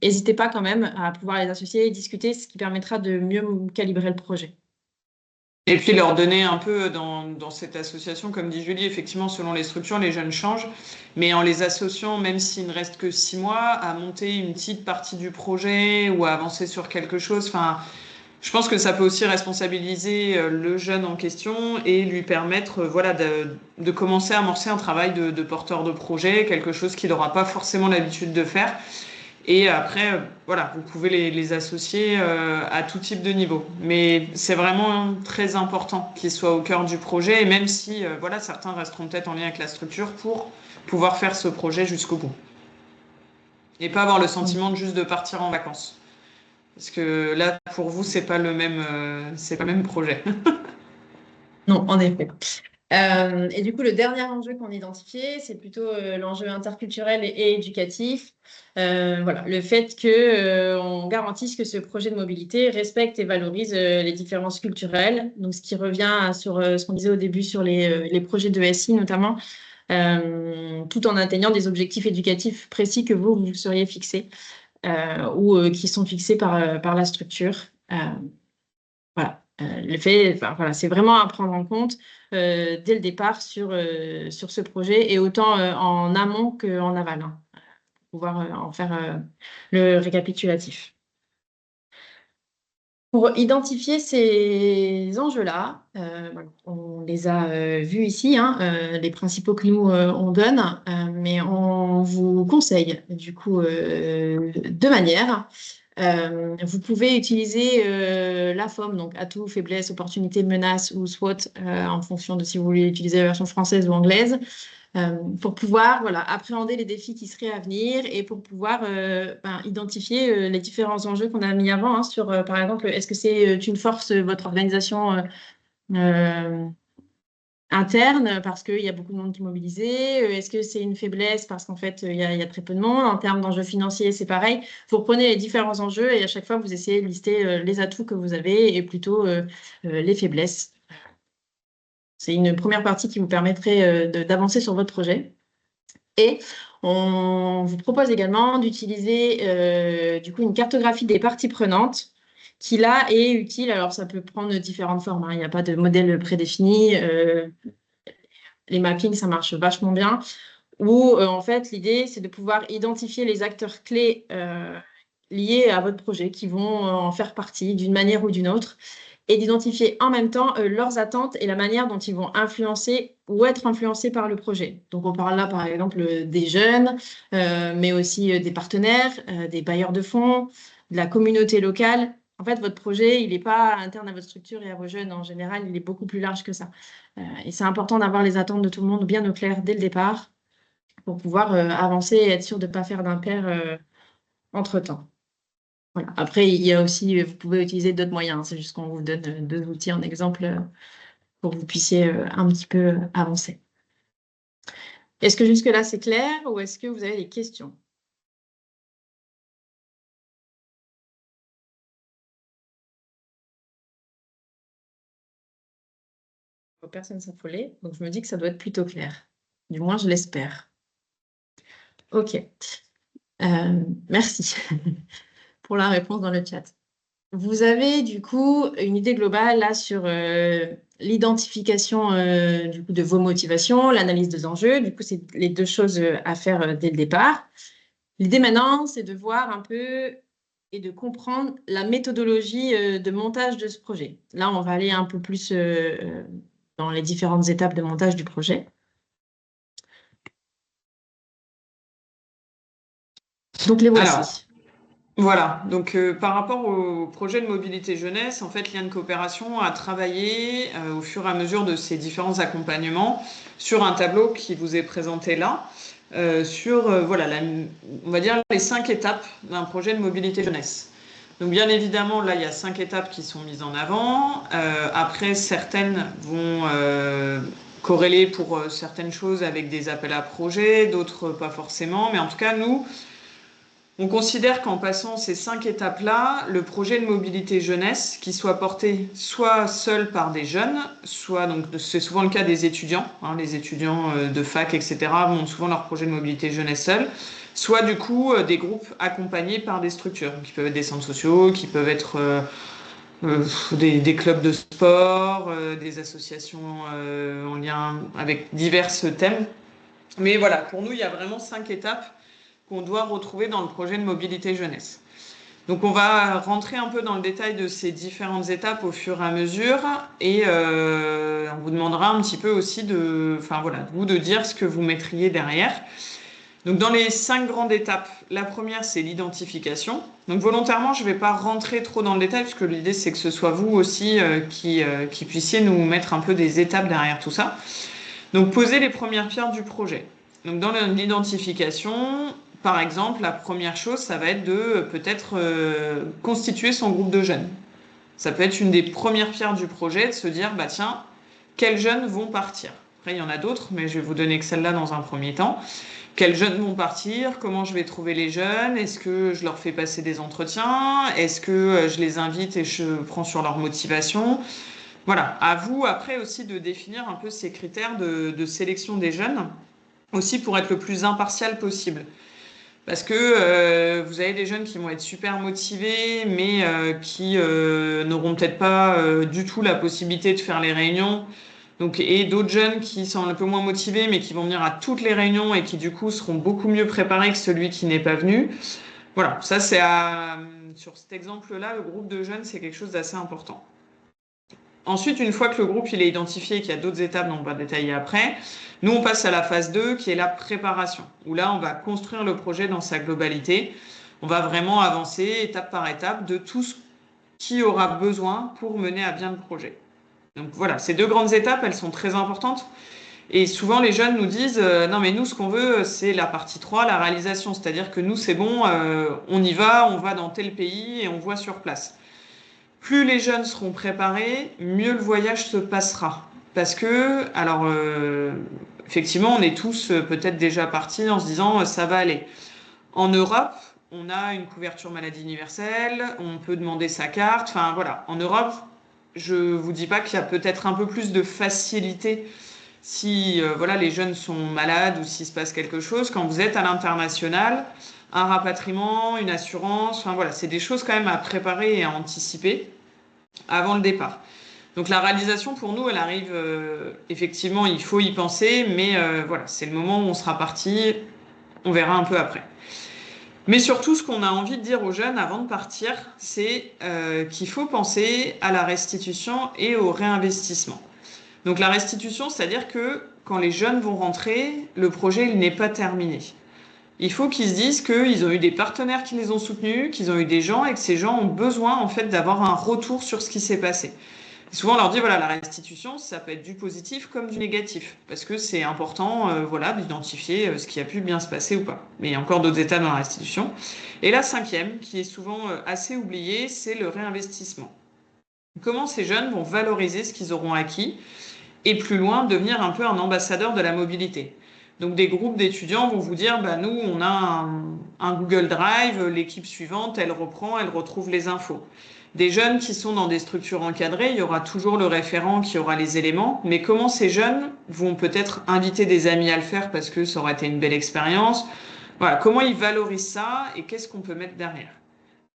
N'hésitez pas quand même à pouvoir les associer et discuter, ce qui permettra de mieux calibrer le projet. Et puis leur donner un peu dans cette association, comme dit Julie, effectivement, selon les structures, les jeunes changent, mais en les associant, même s'il ne reste que 6 mois, à monter une petite partie du projet ou à avancer sur quelque chose. Enfin, je pense que ça peut aussi responsabiliser le jeune en question et lui permettre, voilà, de commencer à amorcer un travail de porteur de projet, quelque chose qu'il n'aura pas forcément l'habitude de faire. Et après, voilà, vous pouvez les associer à tout type de niveau. Mais c'est vraiment très important qu'ils soient au cœur du projet, et même si, voilà, certains resteront peut-être en lien avec la structure pour pouvoir faire ce projet jusqu'au bout. Et pas avoir le sentiment de juste de partir en vacances. Parce que là, pour vous, c'est pas le même projet. Non, en effet. Et du coup, le dernier enjeu qu'on a identifié, c'est plutôt l'enjeu interculturel et éducatif. Voilà, le fait que on garantisse que ce projet de mobilité respecte et valorise les différences culturelles. Donc, ce qui revient sur ce qu'on disait au début sur les projets de SI notamment, tout en atteignant des objectifs éducatifs précis que vous seriez fixés ou qui sont fixés par la structure. Voilà. Le fait, enfin, voilà, c'est vraiment à prendre en compte dès le départ sur ce projet et autant en amont qu'en aval, hein, pour pouvoir en faire le récapitulatif. Pour identifier ces enjeux-là, voilà, on les a vus ici, hein, les principaux que nous on donne, mais on vous conseille du coup deux manières. Vous pouvez utiliser la FOM, donc atout, faiblesse, opportunité, menace ou SWOT, en fonction de si vous voulez utiliser la version française ou anglaise, pour pouvoir voilà, appréhender les défis qui seraient à venir et pour pouvoir identifier les différents enjeux qu'on a mis avant, hein, sur, par exemple, est-ce que c'est une force, votre organisation euh, interne parce qu'il y a beaucoup de monde qui est mobilisé? Est-ce que c'est une faiblesse parce qu'en fait, il y a très peu de monde? En termes d'enjeux financiers, c'est pareil. Vous reprenez les différents enjeux et à chaque fois, vous essayez de lister les atouts que vous avez et plutôt les faiblesses. C'est une première partie qui vous permettrait d'avancer sur votre projet. Et on vous propose également d'utiliser du coup une cartographie des parties prenantes qui là est utile. Alors ça peut prendre différentes formes, hein. Il n'y a pas de modèle prédéfini. Les mappings, ça marche vachement bien. Où en fait l'idée c'est de pouvoir identifier les acteurs clés liés à votre projet qui vont en faire partie d'une manière ou d'une autre et d'identifier en même temps leurs attentes et la manière dont ils vont influencer ou être influencés par le projet. Donc on parle là par exemple des jeunes, mais aussi des partenaires, des bailleurs de fonds, de la communauté locale. En fait, votre projet, il n'est pas interne à votre structure et à vos jeunes. En général, il est beaucoup plus large que ça. Et c'est important d'avoir les attentes de tout le monde bien au clair dès le départ pour pouvoir avancer et être sûr de ne pas faire d'impair entre-temps. Voilà. Après, il y a aussi, vous pouvez utiliser d'autres moyens, hein. C'est juste qu'on vous donne deux outils en exemple pour que vous puissiez un petit peu avancer. Est-ce que jusque-là c'est clair ou est-ce que vous avez des questions? Personne s'affoler, donc je me dis que ça doit être plutôt clair. Du moins, je l'espère. Ok. Merci pour la réponse dans le chat. Vous avez du coup une idée globale là sur l'identification du coup de vos motivations, l'analyse des enjeux. Du coup, c'est les deux choses à faire dès le départ. L'idée maintenant, c'est de voir un peu et de comprendre la méthodologie de montage de ce projet. Là, on va aller un peu plus dans les différentes étapes de montage du projet. Donc les Alors, voici. voilà, donc par rapport au projet de mobilité jeunesse, en fait, Lien de coopération a travaillé au fur et à mesure de ces différents accompagnements sur un tableau qui vous est présenté là, sur voilà, on va dire les 5 étapes d'un projet de mobilité jeunesse. Donc bien évidemment, là, il y a 5 étapes qui sont mises en avant. Après, certaines vont corréler pour certaines choses avec des appels à projets, d'autres pas forcément. Mais en tout cas, nous, on considère qu'en passant ces 5 étapes-là, le projet de mobilité jeunesse, qui soit porté soit seul par des jeunes, soit, donc c'est souvent le cas des étudiants, hein, les étudiants de fac, etc., montent souvent leur projet de mobilité jeunesse seul, soit du coup des groupes accompagnés par des structures, qui peuvent être des centres sociaux, qui peuvent être des clubs de sport, des associations en lien avec divers thèmes. Mais voilà, pour nous, il y a vraiment 5 étapes qu'on doit retrouver dans le projet de mobilité jeunesse. Donc on va rentrer un peu dans le détail de ces différentes étapes au fur et à mesure et on vous demandera un petit peu aussi enfin voilà, vous de dire ce que vous mettriez derrière. Donc dans les 5 grandes étapes, la première c'est l'identification. Donc volontairement je ne vais pas rentrer trop dans le détail puisque l'idée c'est que ce soit vous aussi qui puissiez nous mettre un peu des étapes derrière tout ça. Donc poser les premières pierres du projet. Donc dans l'identification, par exemple, la première chose, ça va être de peut-être constituer son groupe de jeunes. Ça peut être une des premières pierres du projet, de se dire, bah tiens, quels jeunes vont partir. Après, il y en a d'autres, mais je vais vous donner que celle-là dans un premier temps. Quels jeunes vont partir? Comment je vais trouver les jeunes? Est-ce que je leur fais passer des entretiens? Est-ce que je les invite et je prends sur leur motivation? Voilà, à vous après aussi de définir un peu ces critères de sélection des jeunes, aussi pour être le plus impartial possible. Parce que vous avez des jeunes qui vont être super motivés, mais qui n'auront peut-être pas du tout la possibilité de faire les réunions. Donc, et d'autres jeunes qui sont un peu moins motivés, mais qui vont venir à toutes les réunions et qui du coup seront beaucoup mieux préparés que celui qui n'est pas venu. Voilà, ça c'est sur cet exemple-là, le groupe de jeunes, c'est quelque chose d'assez important. Ensuite, une fois que le groupe il est identifié et qu'il y a d'autres étapes dont on va détailler après, nous on passe à la phase 2 qui est la préparation, où là on va construire le projet dans sa globalité. On va vraiment avancer étape par étape de tout ce qui aura besoin pour mener à bien le projet. Donc voilà, ces deux grandes étapes, elles sont très importantes. Et souvent les jeunes nous disent non mais nous ce qu'on veut c'est la partie 3, la réalisation, c'est-à-dire que nous c'est bon, on y va, on va dans tel pays et on voit sur place. Plus les jeunes seront préparés, mieux le voyage se passera. Parce que, alors, effectivement, on est tous peut-être déjà partis en se disant ça va aller. En Europe, on a une couverture maladie universelle, on peut demander sa carte. Enfin voilà, en Europe, je vous dis pas qu'il y a peut-être un peu plus de facilité si voilà les jeunes sont malades ou s'il se passe quelque chose. Quand vous êtes à l'international, un rapatriement, une assurance, enfin voilà, c'est des choses quand même à préparer et à anticiper avant le départ. Donc la réalisation pour nous, elle arrive effectivement, il faut y penser, mais voilà, c'est le moment où on sera parti, on verra un peu après. Mais surtout, ce qu'on a envie de dire aux jeunes avant de partir, c'est qu'il faut penser à la restitution et au réinvestissement. Donc la restitution, c'est-à-dire que quand les jeunes vont rentrer, le projet il n'est pas terminé. Il faut qu'ils se disent qu'ils ont eu des partenaires qui les ont soutenus, qu'ils ont eu des gens et que ces gens ont besoin en fait d'avoir un retour sur ce qui s'est passé. Et souvent on leur dit voilà la restitution ça peut être du positif comme du négatif parce que c'est important voilà d'identifier ce qui a pu bien se passer ou pas. Mais il y a encore d'autres étapes dans la restitution. Et la cinquième qui est souvent assez oubliée, c'est le réinvestissement. Comment ces jeunes vont valoriser ce qu'ils auront acquis et plus loin devenir un peu un ambassadeur de la mobilité. Donc des groupes d'étudiants vont vous dire, bah, nous, on a un Google Drive, l'équipe suivante, elle reprend, elle retrouve les infos. Des jeunes qui sont dans des structures encadrées, il y aura toujours le référent qui aura les éléments, mais comment ces jeunes vont peut-être inviter des amis à le faire parce que ça aurait été une belle expérience. Voilà, comment ils valorisent ça et qu'est-ce qu'on peut mettre derrière.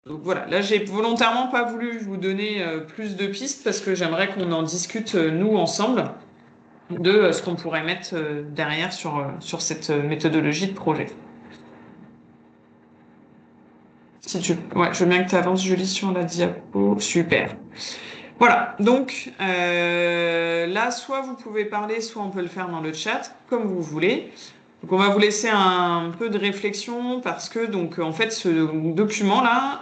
Donc voilà, là j'ai volontairement pas voulu vous donner plus de pistes parce que j'aimerais qu'on en discute nous ensemble de ce qu'on pourrait mettre derrière sur cette méthodologie de projet. Si tu... Ouais, je veux bien que tu avances, Julie, sur la diapo. Super. Voilà, donc là, soit vous pouvez parler, soit on peut le faire dans le chat, comme vous voulez. Donc on va vous laisser un peu de réflexion parce que donc en fait ce document-là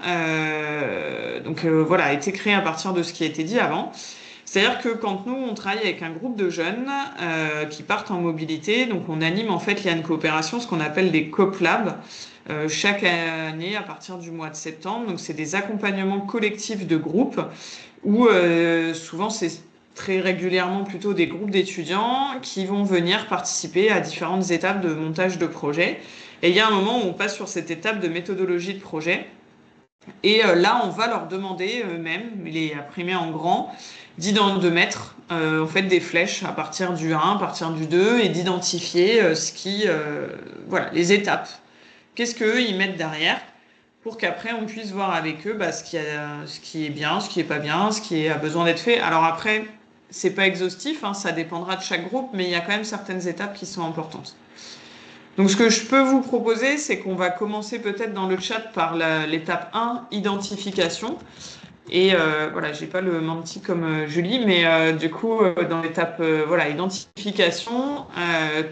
voilà, a été créé à partir de ce qui a été dit avant. C'est-à-dire que quand nous, on travaille avec un groupe de jeunes qui partent en mobilité, donc on anime en fait, il y a une coopération, ce qu'on appelle des COP-Labs, chaque année à partir du mois de septembre. Donc c'est des accompagnements collectifs de groupes où souvent c'est très régulièrement plutôt des groupes d'étudiants qui vont venir participer à différentes étapes de montage de projet. Et il y a un moment où on passe sur cette étape de méthodologie de projet. Et là, on va leur demander eux-mêmes, les imprimer en grand, de mettre en fait des flèches à partir du 1, à partir du 2, et d'identifier voilà, les étapes. Qu'est-ce qu'eux, ils mettent derrière pour qu'après, on puisse voir avec eux bah, ce qui est bien, ce qui est pas bien, ce qui a besoin d'être fait. Alors après, c'est pas exhaustif, hein, ça dépendra de chaque groupe, mais il y a quand même certaines étapes qui sont importantes. Donc, ce que je peux vous proposer, c'est qu'on va commencer peut-être dans le chat par l'étape 1, identification. Et voilà, j'ai pas le menti comme Julie, mais du coup, dans l'étape voilà, identification,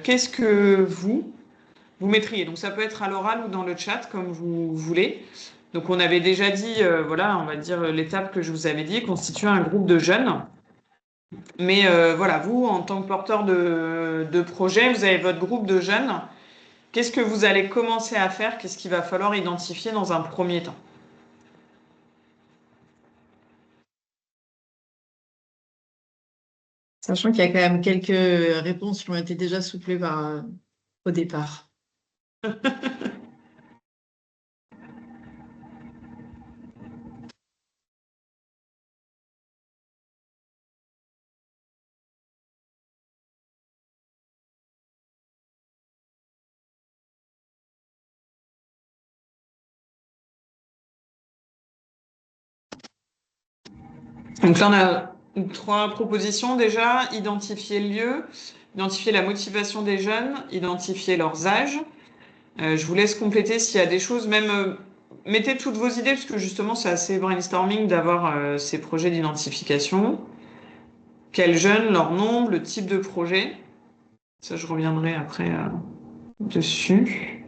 qu'est-ce que vous mettriez? Donc, ça peut être à l'oral ou dans le chat, comme vous voulez. Donc, on avait déjà dit, voilà, on va dire l'étape que je vous avais dit, constituer un groupe de jeunes. Mais voilà, vous, en tant que porteur de projet, vous avez votre groupe de jeunes. Qu'est-ce que vous allez commencer à faire? Qu'est-ce qu'il va falloir identifier dans un premier temps? Sachant qu'il y a quand même quelques réponses qui ont été déjà soufflées au départ. Donc là, on a 3 propositions déjà. Identifier le lieu, identifier la motivation des jeunes, identifier leurs âges. Je vous laisse compléter s'il y a des choses, même mettez toutes vos idées, parce que justement, c'est assez brainstorming d'avoir ces projets d'identification. Quels jeunes, leur nombre, le type de projet. Ça, je reviendrai après dessus.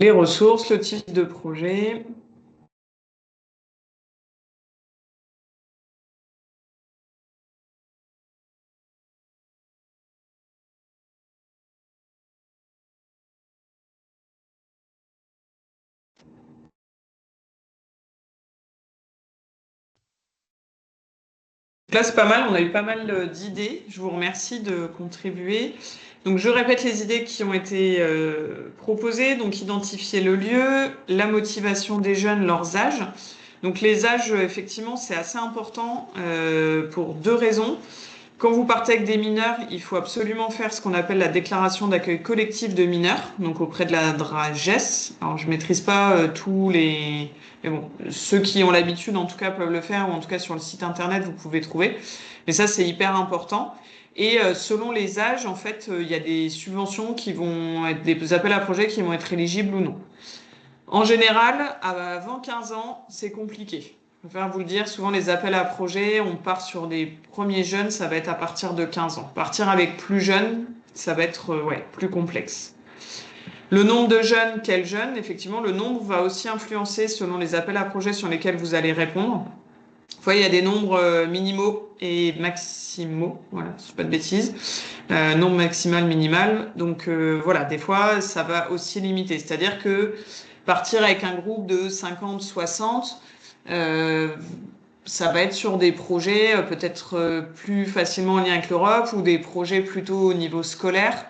Les ressources, le type de projet. Là, c'est pas mal, on a eu pas mal d'idées. Je vous remercie de contribuer. Donc, je répète les idées qui ont été proposées. Donc, identifier le lieu, la motivation des jeunes, leurs âges. Donc, les âges, effectivement, c'est assez important pour 2 raisons. Quand vous partez avec des mineurs, il faut absolument faire ce qu'on appelle la déclaration d'accueil collectif de mineurs, donc auprès de la DRAGES. Alors, je ne maîtrise pas tous les... Mais bon, ceux qui ont l'habitude, en tout cas, peuvent le faire, ou en tout cas sur le site internet, vous pouvez trouver. Mais ça, c'est hyper important. Et selon les âges, en fait, il y a des subventions qui vont être des appels à projets qui vont être éligibles ou non. En général, avant 15 ans, c'est compliqué. Je préfère vous le dire, souvent les appels à projets, on part sur des premiers jeunes, ça va être à partir de 15 ans. Partir avec plus jeunes, ça va être plus complexe. Le nombre de jeunes, quels jeunes, effectivement, le nombre va aussi influencer selon les appels à projets sur lesquels vous allez répondre. Fois, il y a des nombres minimaux et maximaux, voilà, si je ne dis pas de bêtises, nombre maximal, minimal. Donc voilà, des fois, ça va aussi limiter. C'est-à-dire que partir avec un groupe de 50, 60, ça va être sur des projets peut-être plus facilement en lien avec l'Europe ou des projets plutôt au niveau scolaire.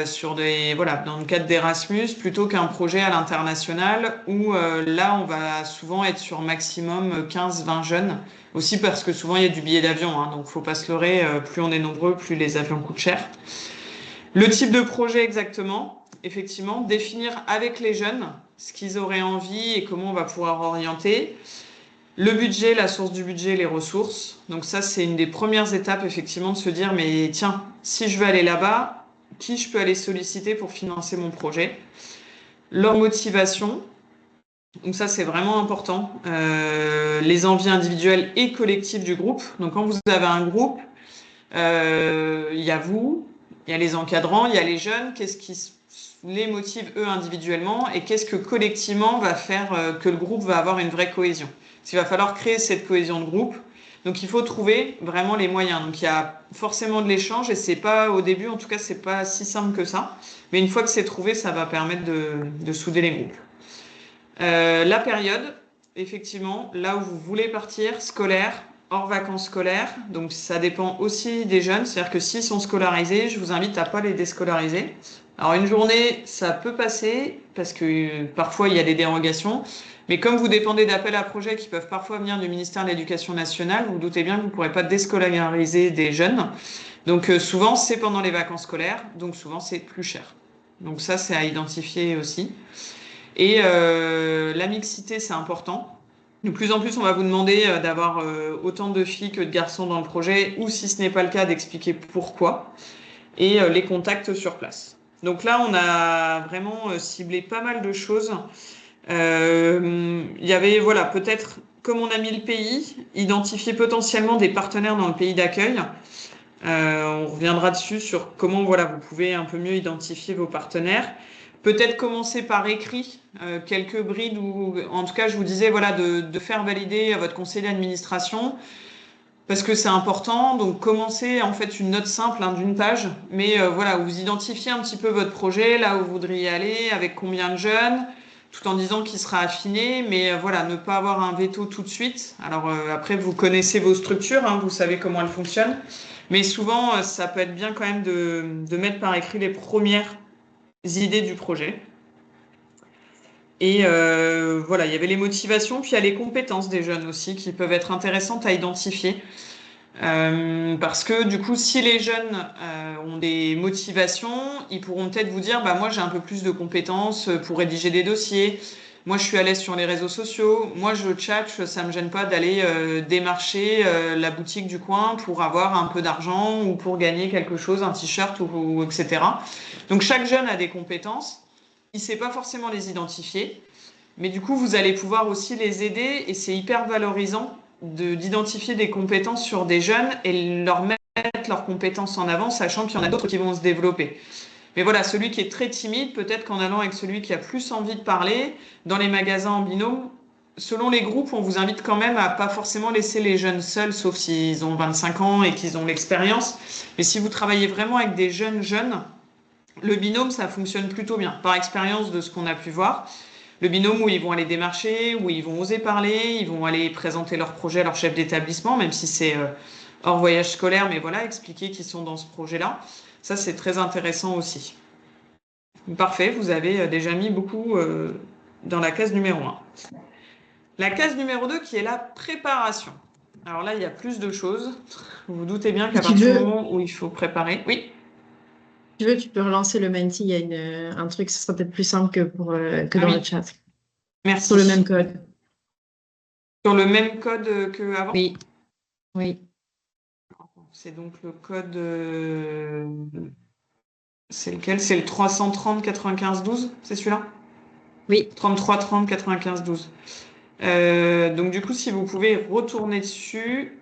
Sur dans le cadre d'Erasmus, plutôt qu'un projet à l'international où là, on va souvent être sur maximum 15-20 jeunes. Aussi parce que souvent, il y a du billet d'avion, hein, donc faut pas se leurrer, plus on est nombreux, plus les avions coûtent cher. Le type de projet exactement, effectivement, définir avec les jeunes ce qu'ils auraient envie et comment on va pouvoir orienter. Le budget, la source du budget, les ressources. Donc ça, c'est une des premières étapes, effectivement, de se dire, mais tiens, si je veux aller là-bas, qui je peux aller solliciter pour financer mon projet. Leur motivation, donc ça c'est vraiment important, les envies individuelles et collectives du groupe. Donc quand vous avez un groupe, il y a vous, il y a les encadrants, il y a les jeunes, qu'est-ce qui les motive eux individuellement et qu'est-ce que collectivement va faire que le groupe va avoir une vraie cohésion. Parce qu'il va falloir créer cette cohésion de groupe. Donc il faut trouver vraiment les moyens. Donc il y a forcément de l'échange et c'est pas au début, en tout cas, c'est pas si simple que ça. Mais une fois que c'est trouvé, ça va permettre de souder les groupes. La période, effectivement, là où vous voulez partir, scolaire, hors vacances scolaires. Donc ça dépend aussi des jeunes. C'est-à-dire que s'ils sont scolarisés, je vous invite à pas les déscolariser. Alors une journée, ça peut passer parce que parfois il y a des dérogations. Mais comme vous dépendez d'appels à projets qui peuvent parfois venir du ministère de l'Éducation nationale, vous, vous doutez bien que vous ne pourrez pas déscolariser des jeunes. Donc souvent, c'est pendant les vacances scolaires, donc souvent, c'est plus cher. Donc ça, c'est à identifier aussi. Et la mixité, c'est important. De plus en plus, on va vous demander d'avoir autant de filles que de garçons dans le projet, ou si ce n'est pas le cas, d'expliquer pourquoi, et les contacts sur place. Donc là, on a vraiment ciblé pas mal de choses. Il y avait, voilà, peut-être, comme on a mis le pays, identifier potentiellement des partenaires dans le pays d'accueil. On reviendra dessus sur comment, voilà, vous pouvez un peu mieux identifier vos partenaires. peut-être commencer par écrit quelques brides, ou en tout cas, je vous disais voilà, de faire valider à votre conseil d'administration, parce que c'est important. Donc, commencez en fait une note simple d'une page, mais voilà, où vous identifiez un petit peu votre projet, là où vous voudriez aller, avec combien de jeunes, tout en disant qu'il sera affiné, mais voilà, ne pas avoir un veto tout de suite. Alors après, vous connaissez vos structures, vous savez comment elles fonctionnent, mais souvent, ça peut être bien quand même de mettre par écrit les premières idées du projet. Et voilà, il y avait les motivations, puis il y a les compétences des jeunes aussi qui peuvent être intéressantes à identifier. Parce que du coup, si les jeunes ont des motivations, ils pourront peut-être vous dire, bah moi j'ai un peu plus de compétences pour rédiger des dossiers. Moi je suis à l'aise sur les réseaux sociaux. Moi je tchatche, ça me gêne pas d'aller démarcher la boutique du coin pour avoir un peu d'argent ou pour gagner quelque chose, un t-shirt ou etc. Donc chaque jeune a des compétences. Il sait pas forcément les identifier, mais du coup vous allez pouvoir aussi les aider et c'est hyper valorisant d'identifier des compétences sur des jeunes et leur mettre leurs compétences en avant, sachant qu'il y en a d'autres qui vont se développer. Mais voilà, celui qui est très timide, peut-être qu'en allant avec celui qui a plus envie de parler, dans les magasins en binôme, selon les groupes, on vous invite quand même à pas forcément laisser les jeunes seuls, sauf s'ils ont 25 ans et qu'ils ont l'expérience. Mais si vous travaillez vraiment avec des jeunes, le binôme, ça fonctionne plutôt bien, par expérience de ce qu'on a pu voir. Le binôme où ils vont aller démarcher, où ils vont oser parler, ils vont aller présenter leur projet à leur chef d'établissement, même si c'est hors voyage scolaire, mais voilà, expliquer qu'ils sont dans ce projet-là. Ça, c'est très intéressant aussi. Parfait, vous avez déjà mis beaucoup dans la case numéro 1. La case numéro 2 qui est la préparation. Alors là, il y a plus de choses. Vous vous doutez bien qu'à Si tu partir du veux, moment où il faut préparer... Oui, tu peux relancer le Menti. Il y a un truc, ce sera peut-être plus simple que ah dans le oui, chat. Sur le même merci. code. Sur le même code qu'avant? Oui, oui, C'est donc le code... c'est lequel? C'est le 330 95 12, c'est celui-là? oui. 33 30 95 12. Donc du coup, si vous pouvez retourner dessus,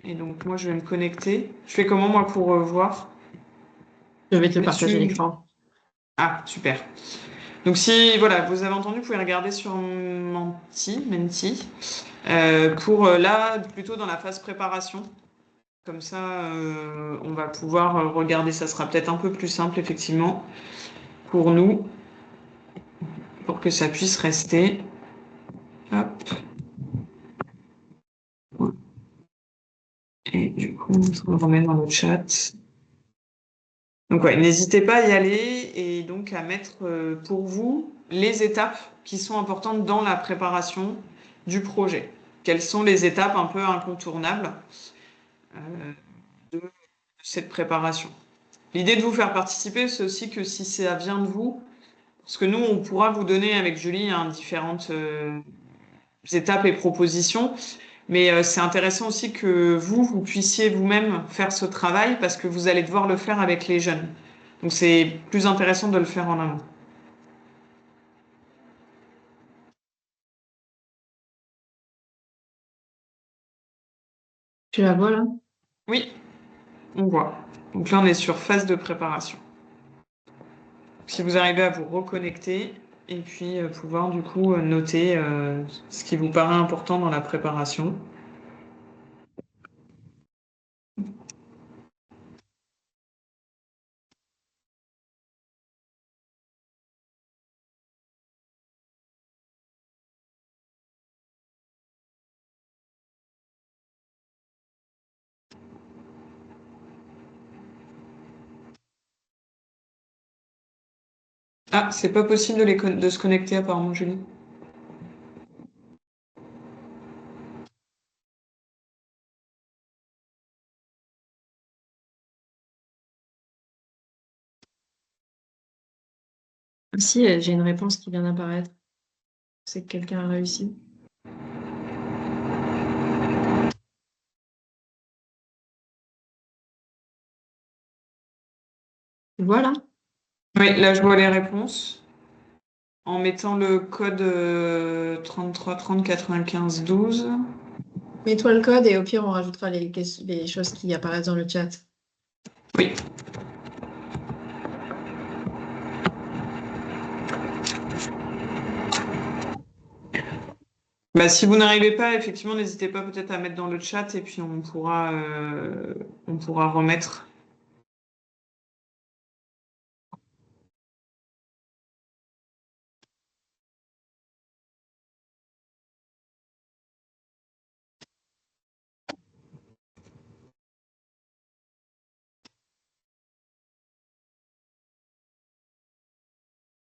et donc moi je vais me connecter. Je fais comment moi pour voir? Je vais te Je mets partager dessus. l'écran. Ah, super. Donc si voilà, vous avez entendu, vous pouvez regarder sur Menti, pour là, plutôt dans la phase préparation. Comme ça, on va pouvoir regarder, ça sera peut-être un peu plus simple effectivement pour nous, pour que ça puisse rester. Hop. Et du coup, on le remet dans le chat. Donc ouais, n'hésitez pas à y aller et donc à mettre pour vous les étapes qui sont importantes dans la préparation du projet. Quelles sont les étapes un peu incontournables de cette préparation? L'idée de vous faire participer, c'est aussi que si ça vient de vous, parce que nous, on pourra vous donner avec Julie différentes étapes et propositions, mais c'est intéressant aussi que vous puissiez vous-même faire ce travail parce que vous allez devoir le faire avec les jeunes. Donc c'est plus intéressant de le faire en amont. Tu la vois là? Oui, on voit. Donc là, on est sur phase de préparation. Si vous arrivez à vous reconnecter et puis pouvoir du coup noter ce qui vous paraît important dans la préparation. Ah, c'est pas possible de se connecter apparemment, Julie. Ah, si, j'ai une réponse qui vient d'apparaître. C'est que quelqu'un a réussi. Voilà. Oui, là je vois les réponses. En mettant le code 33 30 95 12. Mets-toi le code et au pire, on rajoutera les choses qui apparaissent dans le chat. Oui. Bah, si vous n'arrivez pas, effectivement, n'hésitez pas peut-être à mettre dans le chat et puis on pourra remettre.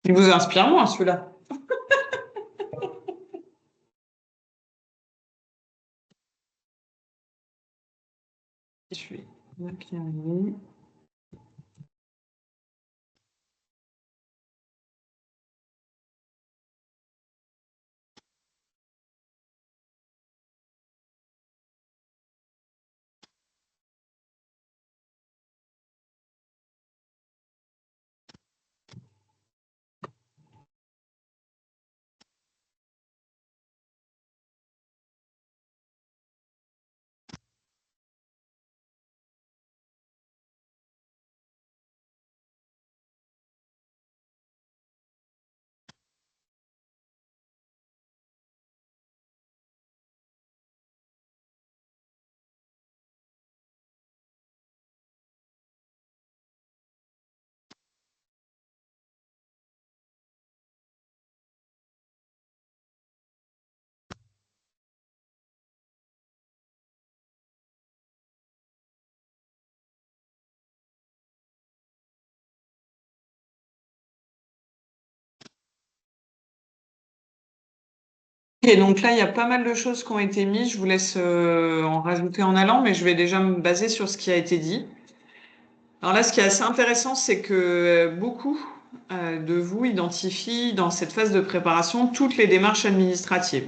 Il vous inspire moins, celui-là. Je suis là qui arrive. Et donc là, il y a pas mal de choses qui ont été mises. Je vous laisse en rajouter en allant, mais je vais déjà me baser sur ce qui a été dit. Alors là, ce qui est assez intéressant, c'est que beaucoup de vous identifient dans cette phase de préparation toutes les démarches administratives.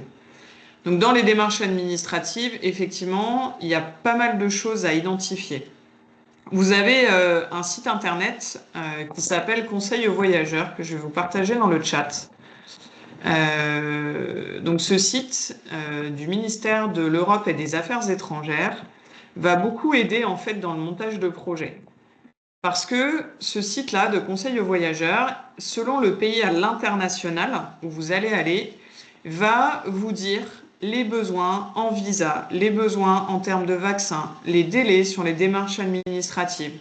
Donc dans les démarches administratives, effectivement, il y a pas mal de choses à identifier. Vous avez un site internet qui s'appelle Conseil aux voyageurs que je vais vous partager dans le chat. Donc ce site du ministère de l'Europe et des Affaires étrangères va beaucoup aider en fait dans le montage de projets. Parce que ce site-là de conseil aux voyageurs, selon le pays à l'international où vous allez aller, va vous dire les besoins en visa, les besoins en termes de vaccins, les délais sur les démarches administratives.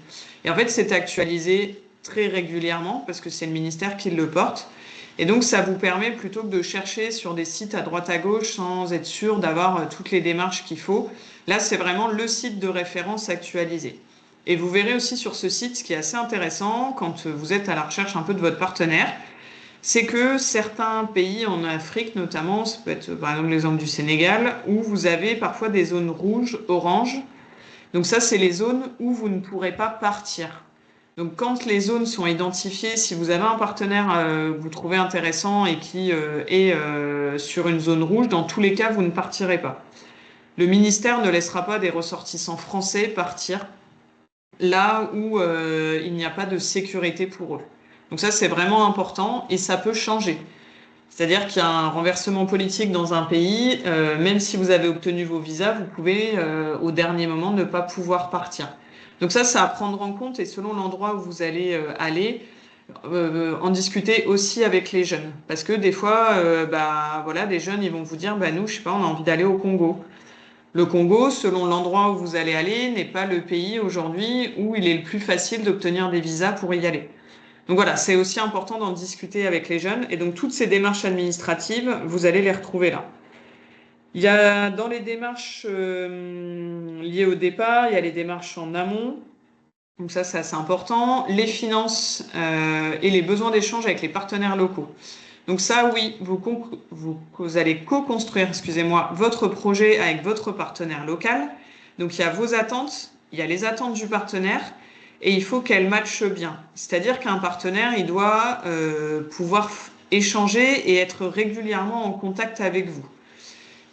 Et en fait, c'est actualisé très régulièrement parce que c'est le ministère qui le porte. Et donc, ça vous permet plutôt que de chercher sur des sites à droite à gauche sans être sûr d'avoir toutes les démarches qu'il faut. Là, c'est vraiment le site de référence actualisé. Et vous verrez aussi sur ce site, ce qui est assez intéressant quand vous êtes à la recherche un peu de votre partenaire, c'est que certains pays en Afrique notamment, ça peut être par exemple l'exemple du Sénégal, où vous avez parfois des zones rouges, oranges. Donc ça, c'est les zones où vous ne pourrez pas partir. Donc quand les zones sont identifiées, si vous avez un partenaire que vous trouvez intéressant et qui est sur une zone rouge, dans tous les cas, vous ne partirez pas. Le ministère ne laissera pas des ressortissants français partir là où il n'y a pas de sécurité pour eux. Donc ça, c'est vraiment important et ça peut changer. C'est-à-dire qu'il y a un renversement politique dans un pays, même si vous avez obtenu vos visas, vous pouvez au dernier moment ne pas pouvoir partir. Donc ça à prendre en compte et selon l'endroit où vous allez aller, en discuter aussi avec les jeunes. Parce que des fois, bah, voilà, des jeunes, ils vont vous dire, bah, nous, je sais pas, on a envie d'aller au Congo. Le Congo, selon l'endroit où vous allez aller, n'est pas le pays aujourd'hui où il est le plus facile d'obtenir des visas pour y aller. Donc voilà, c'est aussi important d'en discuter avec les jeunes. Et donc toutes ces démarches administratives, vous allez les retrouver là. Il y a dans les démarches liées au départ, il y a les démarches en amont. Donc ça, c'est assez important. Les finances et les besoins d'échange avec les partenaires locaux. Donc ça, oui, vous allez co-construire, excusez-moi, votre projet avec votre partenaire local. Donc il y a vos attentes, il y a les attentes du partenaire et il faut qu'elles matchent bien. C'est-à-dire qu'un partenaire, il doit pouvoir échanger et être régulièrement en contact avec vous.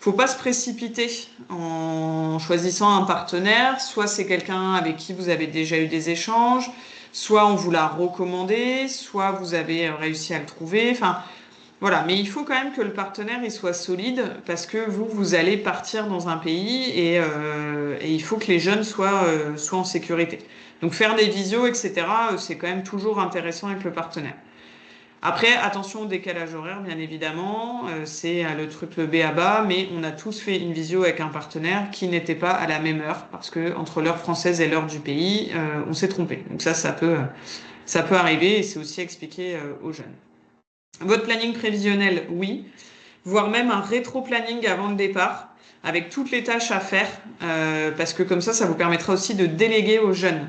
Il ne faut pas se précipiter en choisissant un partenaire. Soit c'est quelqu'un avec qui vous avez déjà eu des échanges, soit on vous l'a recommandé, soit vous avez réussi à le trouver. Enfin, voilà, mais il faut quand même que le partenaire il soit solide parce que vous allez partir dans un pays et il faut que les jeunes soient en sécurité. Donc faire des visios, etc., c'est quand même toujours intéressant avec le partenaire. Après, attention au décalage horaire, bien évidemment, c'est le truc le b à bas, mais on a tous fait une visio avec un partenaire qui n'était pas à la même heure, parce que entre l'heure française et l'heure du pays, on s'est trompé. Donc ça peut arriver, et c'est aussi expliqué aux jeunes. Votre planning prévisionnel, oui, voire même un rétro-planning avant le départ, avec toutes les tâches à faire, parce que comme ça vous permettra aussi de déléguer aux jeunes.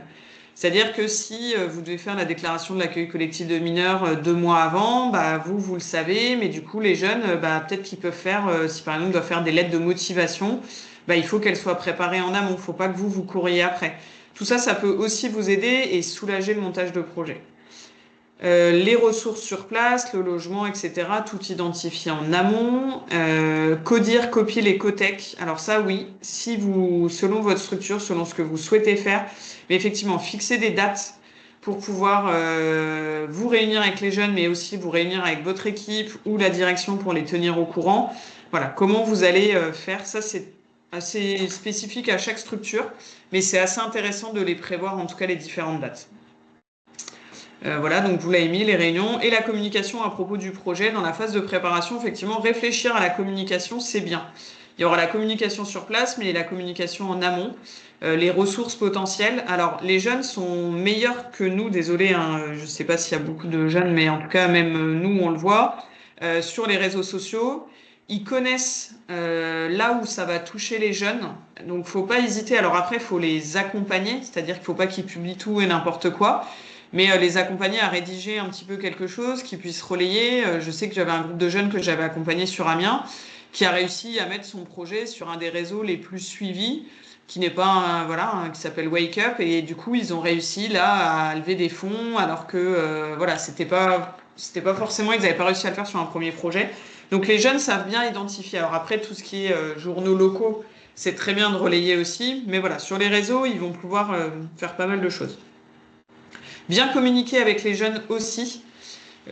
C'est-à-dire que si vous devez faire la déclaration de l'accueil collectif de mineurs 2 mois avant, bah, vous le savez, mais du coup, les jeunes, bah, peut-être qu'ils peuvent faire, si par exemple ils doivent faire des lettres de motivation, bah, il faut qu'elles soient préparées en amont. Il ne faut pas que vous couriez après. Tout ça, ça peut aussi vous aider et soulager le montage de projet. Les ressources sur place, le logement, etc., tout identifié en amont. Codir, copier les cotech. Alors ça, oui, si vous, selon votre structure, selon ce que vous souhaitez faire, mais effectivement, fixer des dates pour pouvoir vous réunir avec les jeunes, mais aussi vous réunir avec votre équipe ou la direction pour les tenir au courant. Voilà, comment vous allez faire. Ça, c'est assez spécifique à chaque structure, mais c'est assez intéressant de les prévoir, en tout cas les différentes dates. Voilà, donc vous l'avez mis, les réunions et la communication à propos du projet. Dans la phase de préparation, effectivement, réfléchir à la communication, c'est bien. Il y aura la communication sur place, mais la communication en amont, les ressources potentielles. Alors, les jeunes sont meilleurs que nous, désolé, hein, je ne sais pas s'il y a beaucoup de jeunes, mais en tout cas, même nous, on le voit, sur les réseaux sociaux. Ils connaissent là où ça va toucher les jeunes, donc faut pas hésiter. Alors après, il faut les accompagner, c'est-à-dire qu'il faut pas qu'ils publient tout et n'importe quoi, mais les accompagner à rédiger un petit peu quelque chose qui puisse relayer. Je sais que j'avais un groupe de jeunes que j'avais accompagné sur Amiens qui a réussi à mettre son projet sur un des réseaux les plus suivis, qui n'est pas qui s'appelle Wake Up, et du coup ils ont réussi là à lever des fonds alors que voilà, c'était pas forcément, ils n'avaient pas réussi à le faire sur un premier projet. Donc les jeunes savent bien identifier. Alors après, tout ce qui est journaux locaux, c'est très bien de relayer aussi, mais voilà, sur les réseaux, ils vont pouvoir faire pas mal de choses. Bien communiquer avec les jeunes aussi.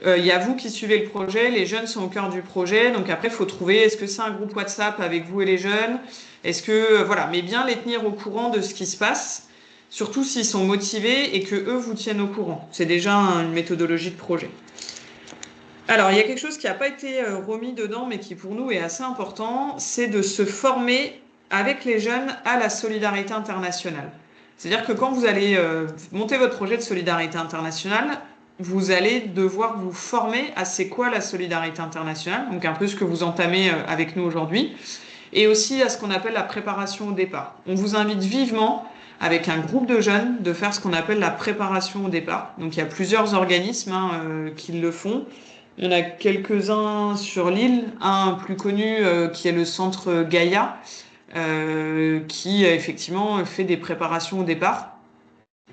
Il y a vous qui suivez le projet, les jeunes sont au cœur du projet, donc après il faut trouver, est-ce que c'est un groupe WhatsApp avec vous et les jeunes, est-ce que voilà, mais bien les tenir au courant de ce qui se passe, surtout s'ils sont motivés et que eux vous tiennent au courant. C'est déjà une méthodologie de projet. Alors il y a quelque chose qui n'a pas été remis dedans, mais qui pour nous est assez important, c'est de se former avec les jeunes à la solidarité internationale. C'est-à-dire que quand vous allez monter votre projet de solidarité internationale, vous allez devoir vous former à c'est quoi la solidarité internationale, donc un peu ce que vous entamez avec nous aujourd'hui, et aussi à ce qu'on appelle la préparation au départ. On vous invite vivement, avec un groupe de jeunes, de faire ce qu'on appelle la préparation au départ. Donc il y a plusieurs organismes qui le font. Il y en a quelques-uns sur l'île, un plus connu qui est le centre Gaïa, qui effectivement fait des préparations au départ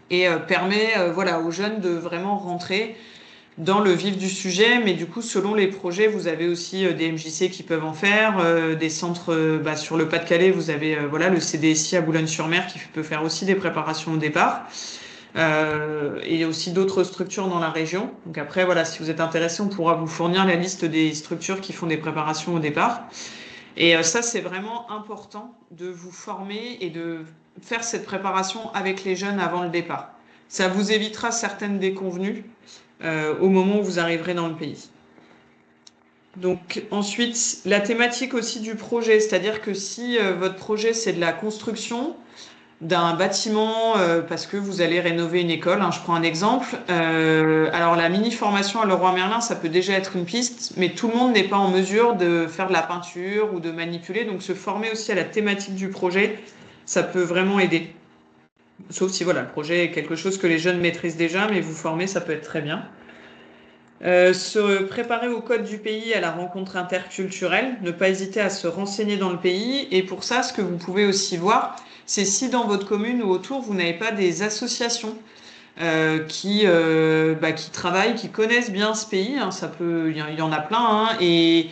et permet voilà, aux jeunes de vraiment rentrer dans le vif du sujet. Mais du coup, selon les projets, vous avez aussi des MJC qui peuvent en faire, des centres sur le Pas-de-Calais, vous avez voilà, le CDSI à Boulogne-sur-Mer qui peut faire aussi des préparations au départ. Et aussi d'autres structures dans la région. Donc après, voilà, si vous êtes intéressé, on pourra vous fournir la liste des structures qui font des préparations au départ. Et ça, c'est vraiment important de vous former et de faire cette préparation avec les jeunes avant le départ. Ça vous évitera certaines déconvenues au moment où vous arriverez dans le pays. Donc ensuite, la thématique aussi du projet, c'est-à-dire que si votre projet, c'est de la construction d'un bâtiment parce que vous allez rénover une école, je prends un exemple. Alors la mini-formation à Leroy Merlin, ça peut déjà être une piste, mais tout le monde n'est pas en mesure de faire de la peinture ou de manipuler, donc se former aussi à la thématique du projet, ça peut vraiment aider. Sauf si voilà, le projet est quelque chose que les jeunes maîtrisent déjà, mais vous former, ça peut être très bien. Se préparer au code du pays, à la rencontre interculturelle, ne pas hésiter à se renseigner dans le pays. Et pour ça, ce que vous pouvez aussi voir, c'est si dans votre commune ou autour, vous n'avez pas des associations qui travaillent, qui connaissent bien ce pays. Ça peut, il y en a plein. Et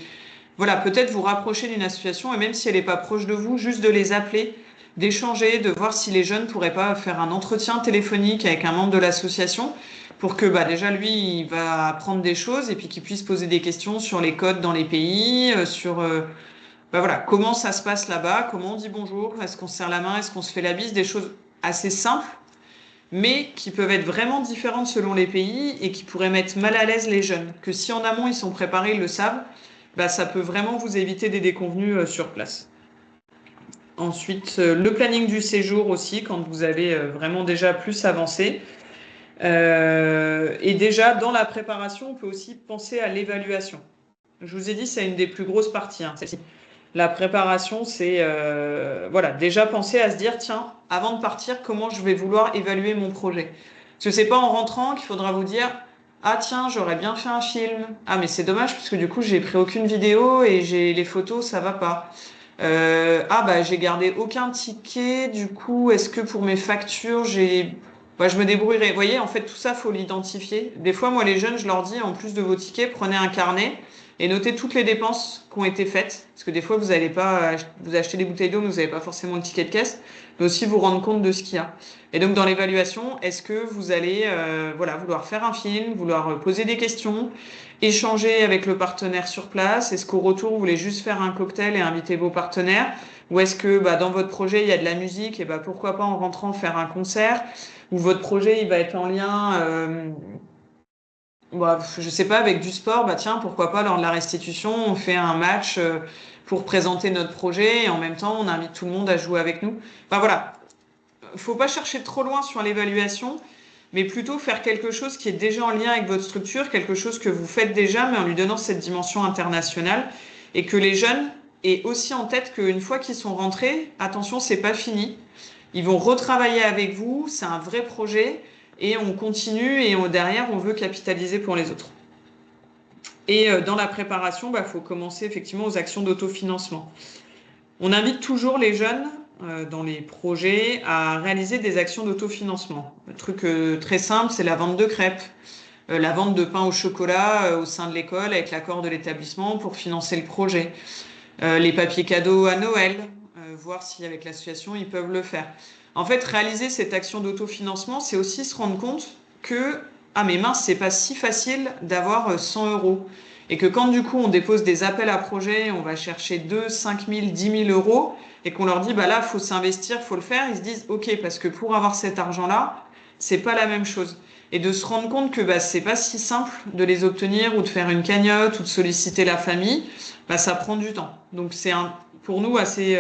voilà, peut-être vous rapprocher d'une association, et même si elle n'est pas proche de vous, juste de les appeler, d'échanger, de voir si les jeunes pourraient pas faire un entretien téléphonique avec un membre de l'association pour que déjà lui, il va apprendre des choses et puis qu'il puisse poser des questions sur les codes dans les pays, sur voilà, comment ça se passe là-bas, comment on dit bonjour, est-ce qu'on se serre la main, est-ce qu'on se fait la bise, des choses assez simples, mais qui peuvent être vraiment différentes selon les pays et qui pourraient mettre mal à l'aise les jeunes. Que si en amont ils sont préparés, ils le savent, bah, ça peut vraiment vous éviter des déconvenues sur place. Ensuite, le planning du séjour aussi, quand vous avez vraiment déjà plus avancé. Et déjà, dans la préparation, on peut aussi penser à l'évaluation. Je vous ai dit, c'est une des plus grosses parties, hein, celle-ci. La préparation, c'est voilà, déjà penser à se dire, tiens, avant de partir, comment je vais vouloir évaluer mon projet. Parce que c'est pas en rentrant qu'il faudra vous dire, ah tiens, j'aurais bien fait un film. Ah mais c'est dommage parce que du coup, j'ai pris aucune vidéo et j'ai les photos, ça va pas. Ah bah j'ai gardé aucun ticket, du coup, est-ce que pour mes factures, bah, je me débrouillerai. Vous voyez, en fait, tout ça, faut l'identifier. Des fois, moi, les jeunes, je leur dis, en plus de vos tickets, prenez un carnet et notez toutes les dépenses qui ont été faites. Parce que des fois, vous n'allez pas vous acheter des bouteilles d'eau, mais vous n'avez pas forcément le ticket de caisse, mais aussi vous rendre compte de ce qu'il y a. Et donc, dans l'évaluation, est-ce que vous allez voilà, vouloir faire un film, vouloir poser des questions, échanger avec le partenaire sur place? Est-ce qu'au retour, vous voulez juste faire un cocktail et inviter vos partenaires? Ou est-ce que bah, dans votre projet, il y a de la musique et bah, pourquoi pas en rentrant faire un concert? Ou votre projet, il va être en lien, bah, je sais pas, avec du sport, bah tiens, pourquoi pas lors de la restitution, on fait un match pour présenter notre projet et en même temps, on invite tout le monde à jouer avec nous. Enfin voilà, faut pas chercher trop loin sur l'évaluation, mais plutôt faire quelque chose qui est déjà en lien avec votre structure, quelque chose que vous faites déjà, mais en lui donnant cette dimension internationale, et que les jeunes aient aussi en tête qu'une fois qu'ils sont rentrés, attention, c'est pas fini. Ils vont retravailler avec vous, c'est un vrai projet, et on continue, et derrière, on veut capitaliser pour les autres. Et dans la préparation, bah, faut commencer effectivement aux actions d'autofinancement. On invite toujours les jeunes dans les projets à réaliser des actions d'autofinancement. Le truc très simple, c'est la vente de crêpes, la vente de pain au chocolat au sein de l'école avec l'accord de l'établissement pour financer le projet, les papiers cadeaux à Noël, voir si avec l'association ils peuvent le faire. En fait, réaliser cette action d'autofinancement, c'est aussi se rendre compte que ah mais mince, c'est pas si facile d'avoir 100 euros. Et que quand du coup on dépose des appels à projets, on va chercher 2, 5 000, 10 000 euros, et qu'on leur dit bah là, faut s'investir, faut le faire, ils se disent ok, parce que pour avoir cet argent-là, c'est pas la même chose. Et de se rendre compte que bah, c'est pas si simple de les obtenir ou de faire une cagnotte ou de solliciter la famille, bah, ça prend du temps. Donc c'est pour nous assez,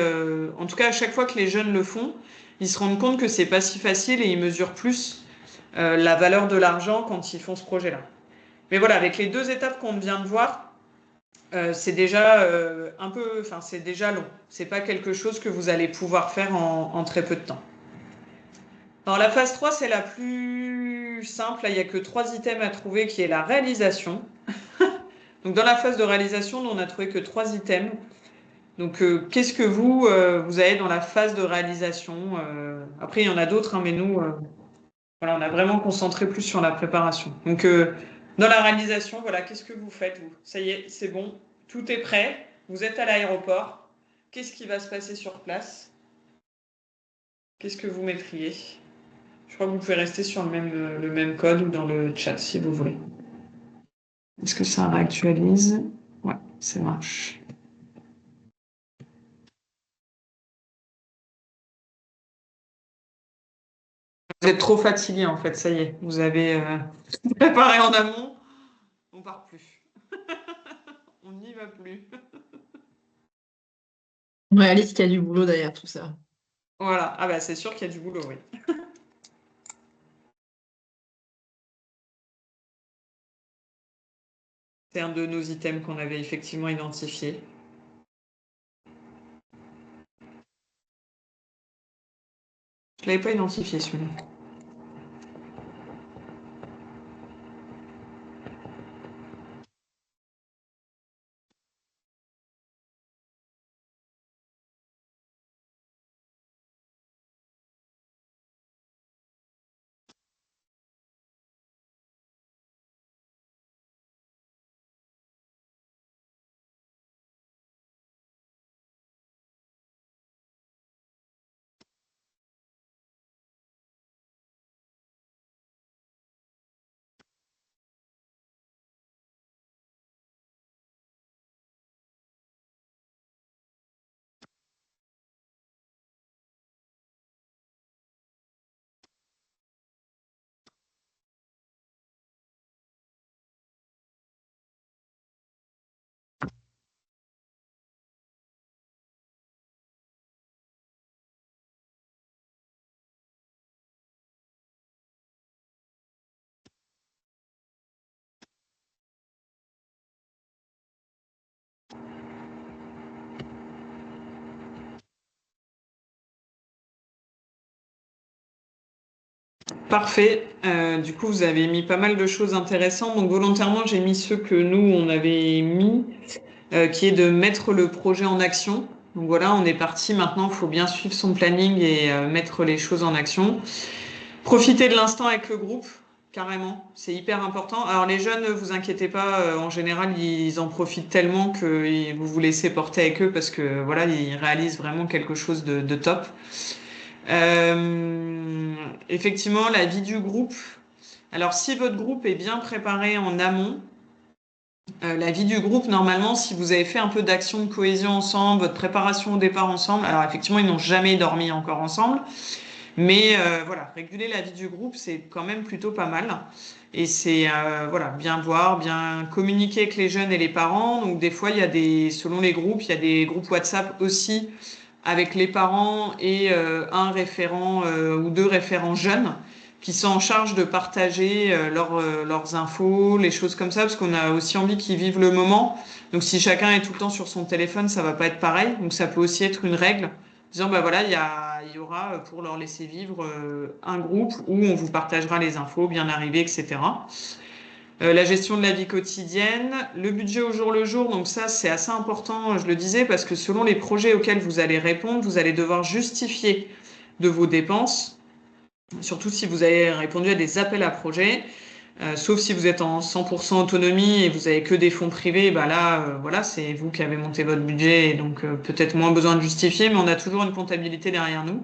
en tout cas à chaque fois que les jeunes le font, ils se rendent compte que c'est pas si facile et ils mesurent plus la valeur de l'argent quand ils font ce projet-là. Mais voilà, avec les deux étapes qu'on vient de voir, c'est déjà un peu, enfin c'est déjà long. C'est pas quelque chose que vous allez pouvoir faire en très peu de temps. Alors la phase 3, c'est la plus simple. Là, il n'y a que 3 items à trouver qui est la réalisation. Donc dans la phase de réalisation, nous, on a trouvé que 3 items. Donc qu'est-ce que vous avez dans la phase de réalisation? Après, il y en a d'autres, hein, mais nous, voilà, on a vraiment concentré plus sur la préparation. Donc dans la réalisation, voilà, qu'est-ce que vous faites, vous? Ça y est, c'est bon, tout est prêt, vous êtes à l'aéroport. Qu'est-ce qui va se passer sur place? Qu'est-ce que vous mettriez? Je crois que vous pouvez rester sur le même code ou dans le chat si vous voulez. Est-ce que ça réactualise? Ouais, ça marche. Vous êtes trop fatigué en fait, ça y est. Vous avez préparé en amont, on part plus. On n'y va plus. On réalise qu'il y a du boulot derrière tout ça. Voilà, ah bah c'est sûr qu'il y a du boulot, oui. C'est un de nos items qu'on avait effectivement identifié. Je ne l'avais pas identifié celui-là. Parfait. Du coup, vous avez mis pas mal de choses intéressantes. Donc, volontairement, j'ai mis ceux que nous, on avait mis, qui est de mettre le projet en action. Donc voilà, on est parti. Maintenant, il faut bien suivre son planning et mettre les choses en action. Profiter de l'instant avec le groupe, carrément. C'est hyper important. Alors, les jeunes, ne vous inquiétez pas. En général, ils en profitent tellement que vous vous laissez porter avec eux parce que voilà, ils réalisent vraiment quelque chose de top. Effectivement, la vie du groupe. Alors, si votre groupe est bien préparé en amont, la vie du groupe, normalement, si vous avez fait un peu d'action de cohésion ensemble, votre préparation au départ ensemble, alors effectivement, ils n'ont jamais dormi encore ensemble, mais voilà, réguler la vie du groupe, c'est quand même plutôt pas mal. Et c'est voilà, bien voir, bien communiquer avec les jeunes et les parents. Donc, des fois, selon les groupes, il y a des groupes WhatsApp aussi avec les parents et un référent ou deux référents jeunes qui sont en charge de partager leurs infos, les choses comme ça, parce qu'on a aussi envie qu'ils vivent le moment. Donc si chacun est tout le temps sur son téléphone, ça va pas être pareil. Donc ça peut aussi être une règle, disant bah voilà, il y aura pour leur laisser vivre un groupe où on vous partagera les infos, bien arrivées, etc. La gestion de la vie quotidienne, le budget au jour le jour, donc ça c'est assez important, je le disais, parce que selon les projets auxquels vous allez répondre, vous allez devoir justifier de vos dépenses, surtout si vous avez répondu à des appels à projets, sauf si vous êtes en 100% autonomie et vous avez que des fonds privés, bah là, voilà, c'est vous qui avez monté votre budget et donc peut-être moins besoin de justifier, mais on a toujours une comptabilité derrière nous.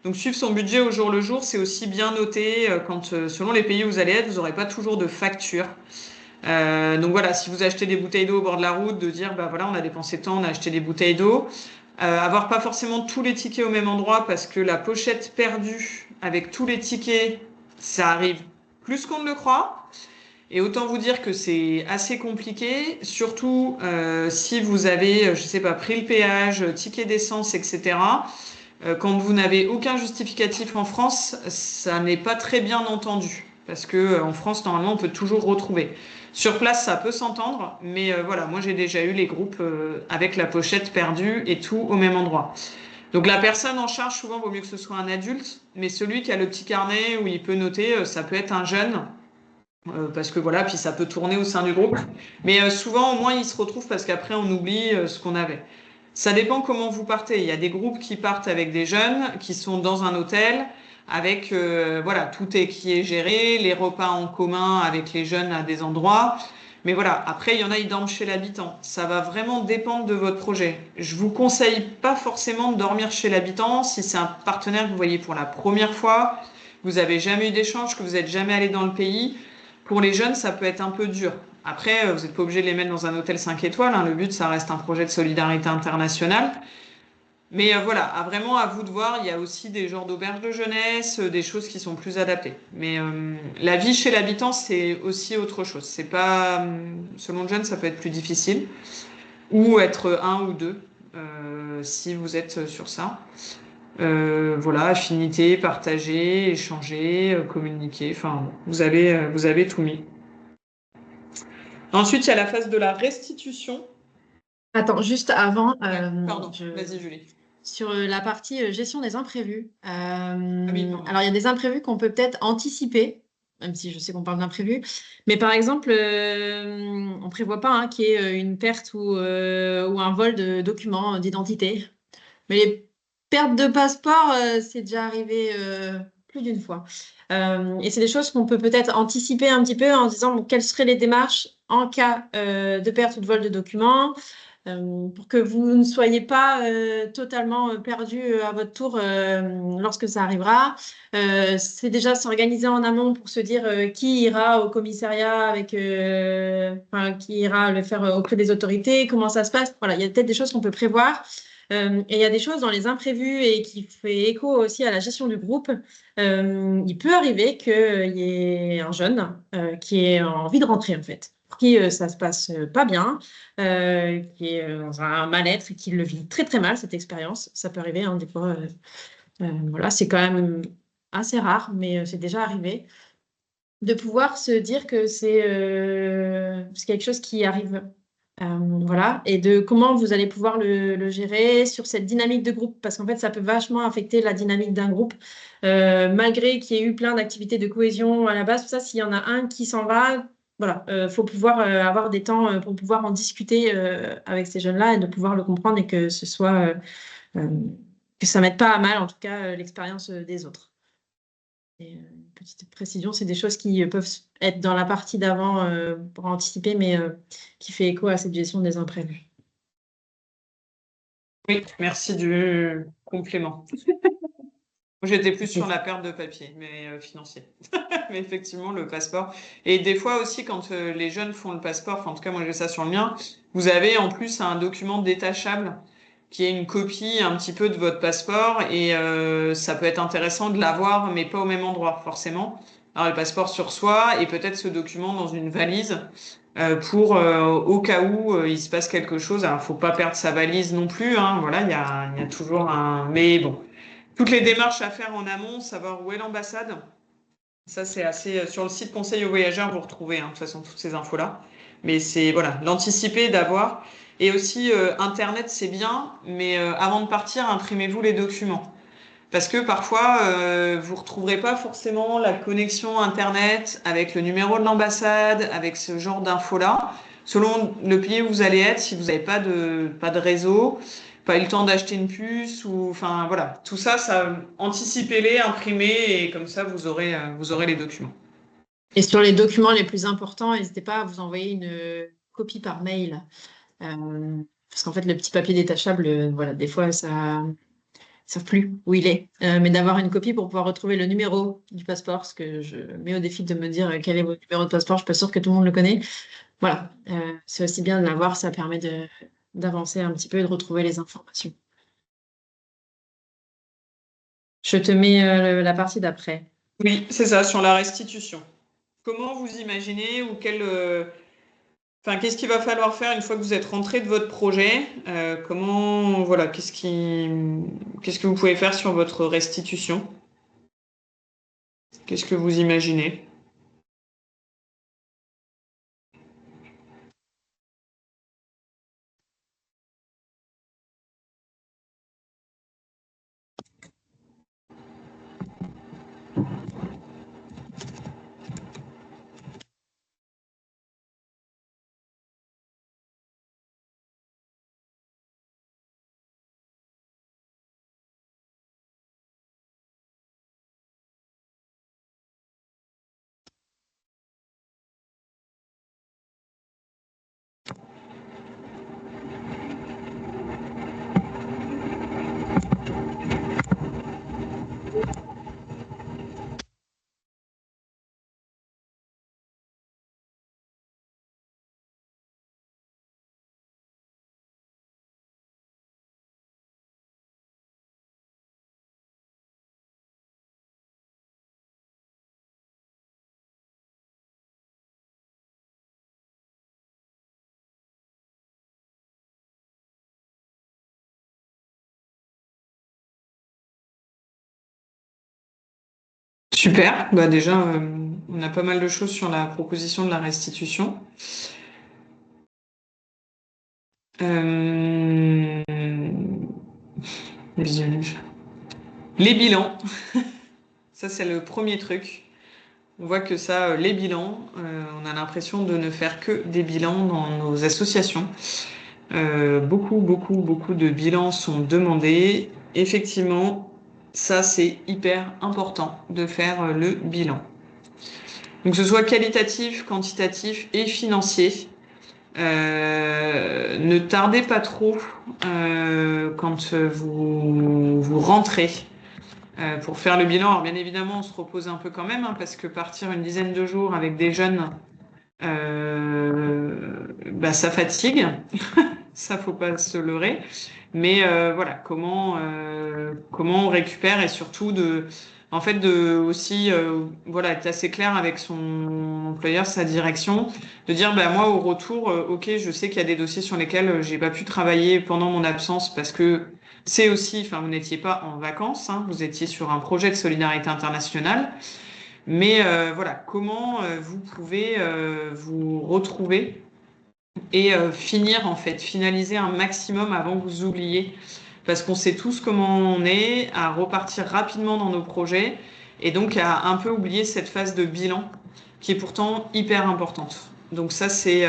Donc suivre son budget au jour le jour, c'est aussi bien noté quand, selon les pays où vous allez être, vous n'aurez pas toujours de facture. Donc voilà, si vous achetez des bouteilles d'eau au bord de la route, de dire bah voilà, on a dépensé tant, on a acheté des bouteilles d'eau. Avoir pas forcément tous les tickets au même endroit parce que la pochette perdue avec tous les tickets, ça arrive plus qu'on ne le croit. Et autant vous dire que c'est assez compliqué, surtout si vous avez, je sais pas, pris le péage, ticket d'essence, etc. Quand vous n'avez aucun justificatif en France, ça n'est pas très bien entendu. Parce que en France, normalement, on peut toujours retrouver. Sur place, ça peut s'entendre, mais voilà, moi j'ai déjà eu les groupes avec la pochette perdue et tout au même endroit. Donc la personne en charge, souvent, vaut mieux que ce soit un adulte, mais celui qui a le petit carnet où il peut noter, ça peut être un jeune, parce que voilà, puis ça peut tourner au sein du groupe. Mais souvent, au moins, il se retrouve parce qu'après, on oublie ce qu'on avait. Ça dépend comment vous partez. Il y a des groupes qui partent avec des jeunes, qui sont dans un hôtel, avec voilà, tout est qui est géré, les repas en commun avec les jeunes à des endroits. Mais voilà, après, il y en a, ils dorment chez l'habitant. Ça va vraiment dépendre de votre projet. Je vous conseille pas forcément de dormir chez l'habitant si c'est un partenaire que vous voyez pour la première fois, que vous avez jamais eu d'échange, que vous n'êtes jamais allé dans le pays. Pour les jeunes, ça peut être un peu dur. Après, vous n'êtes pas obligé de les mettre dans un hôtel 5 étoiles, hein. Le but, ça reste un projet de solidarité internationale. Mais voilà, vraiment à vous de voir. Il y a aussi des genres d'auberges de jeunesse, des choses qui sont plus adaptées. Mais la vie chez l'habitant, c'est aussi autre chose. C'est pas, selon le jeune, ça peut être plus difficile. Ou être un ou deux, si vous êtes sur ça. Voilà, affinité, partager, échanger, communiquer. Enfin, vous avez tout mis. Ensuite, il y a la phase de la restitution. Attends, juste avant, Pardon, vas-y Julie. sur la partie gestion des imprévus. Oui, pardon. Alors, il y a des imprévus qu'on peut peut-être anticiper, même si je sais qu'on parle d'imprévus. Mais par exemple, on ne prévoit pas hein, qu'il y ait une perte ou un vol de documents d'identité. Mais les pertes de passeport, c'est déjà arrivé plus d'une fois. Et c'est des choses qu'on peut peut-être anticiper un petit peu en se disant bon, quelles seraient les démarches en cas de perte ou de vol de documents pour que vous ne soyez pas totalement perdu à votre tour lorsque ça arrivera. C'est déjà s'organiser en amont pour se dire qui ira au commissariat enfin, qui ira le faire auprès des autorités, comment ça se passe. Voilà, il y a peut-être des choses qu'on peut prévoir. Et il y a des choses dans les imprévus et qui fait écho aussi à la gestion du groupe. Il peut arriver qu'il y ait un jeune qui ait envie de rentrer en fait, pour qui ça se passe pas bien, qui est dans un mal-être et qui le vit très très mal cette expérience. Ça peut arriver hein, des fois. Voilà, c'est quand même assez rare, mais c'est déjà arrivé de pouvoir se dire que c'est quelque chose qui arrive Voilà, et de comment vous allez pouvoir le gérer sur cette dynamique de groupe, parce qu'en fait, ça peut vachement affecter la dynamique d'un groupe. Malgré qu'il y ait eu plein d'activités de cohésion à la base, tout ça, s'il y en a un qui s'en va, voilà, faut pouvoir avoir des temps pour pouvoir en discuter avec ces jeunes-là et de pouvoir le comprendre et que ce soit euh, que ça mette pas à mal, en tout cas, l'expérience des autres. Et, une petite précision, c'est des choses qui peuvent être dans la partie d'avant pour anticiper, mais qui fait écho à cette gestion des imprévus. Oui, merci du complément. J'étais plus sur Plaisir. la perte de papier, mais financier. Mais effectivement, le passeport. Et des fois aussi, quand les jeunes font le passeport, enfin, en tout cas, moi j'ai ça sur le mien, vous avez en plus un document détachable qui est une copie un petit peu de votre passeport et ça peut être intéressant de l'avoir, mais pas au même endroit, forcément. Alors, le passeport sur soi et peut-être ce document dans une valise pour au cas où il se passe quelque chose. Alors, faut pas perdre sa valise non plus, hein. Voilà, il y a toujours un. Mais bon, toutes les démarches à faire en amont, savoir où est l'ambassade. Ça, c'est assez. Sur le site Conseil aux voyageurs, vous retrouvez de toute façon toutes ces infos-là. Mais c'est voilà, l'anticiper, d'avoir. Et aussi, Internet, c'est bien, mais avant de partir, imprimez-vous les documents. Parce que parfois, vous ne retrouverez pas forcément la connexion Internet avec le numéro de l'ambassade, avec ce genre d'infos-là. Selon le pays où vous allez être, si vous n'avez pas de réseau, pas eu le temps d'acheter une puce, ou enfin voilà, tout ça, anticipez-les, imprimez, et comme ça, vous aurez les documents. Et sur les documents les plus importants, n'hésitez pas à vous envoyer une copie par mail. Parce qu'en fait, le petit papier détachable, voilà, des fois, ça ne savent plus où il est. Mais d'avoir une copie pour pouvoir retrouver le numéro du passeport, parce que je mets au défi de me dire quel est votre numéro de passeport, je suis pas sûre que tout le monde le connaît. Voilà, c'est aussi bien de l'avoir, ça permet d'avancer un petit peu et de retrouver les informations. Je te mets la partie d'après. Oui, c'est ça, sur la restitution. Comment vous imaginez ou enfin, qu'est-ce qu'il va falloir faire une fois que vous êtes rentré de votre projet? Comment, voilà, qu'est-ce que vous pouvez faire sur votre restitution? Qu'est-ce que vous imaginez? Super, bah déjà, on a pas mal de choses sur la proposition de la restitution. Euh, Les bilans, ça c'est le premier truc. On voit que ça, les bilans, on a l'impression de ne faire que des bilans dans nos associations. Beaucoup de bilans sont demandés. Effectivement, ça c'est hyper important de faire le bilan. Donc que ce soit qualitatif, quantitatif et financier. Ne tardez pas trop quand vous rentrez pour faire le bilan. Alors bien évidemment, on se repose un peu quand même, hein, parce que partir une dizaine de jours avec des jeunes, bah, ça fatigue. Ça, faut pas se leurrer. Mais voilà, comment on récupère et surtout en fait, de aussi, voilà, être assez clair avec son employeur, sa direction, de dire, bah, moi, au retour, ok, je sais qu'il y a des dossiers sur lesquels j'ai pas pu travailler pendant mon absence parce que c'est aussi, enfin, vous n'étiez pas en vacances, hein, vous étiez sur un projet de solidarité internationale. Mais voilà, comment vous pouvez vous retrouver et finir en fait, finaliser un maximum avant que vous oubliez. Parce qu'on sait tous comment on est, à repartir rapidement dans nos projets et donc à un peu oublier cette phase de bilan qui est pourtant hyper importante. Donc ça, c'est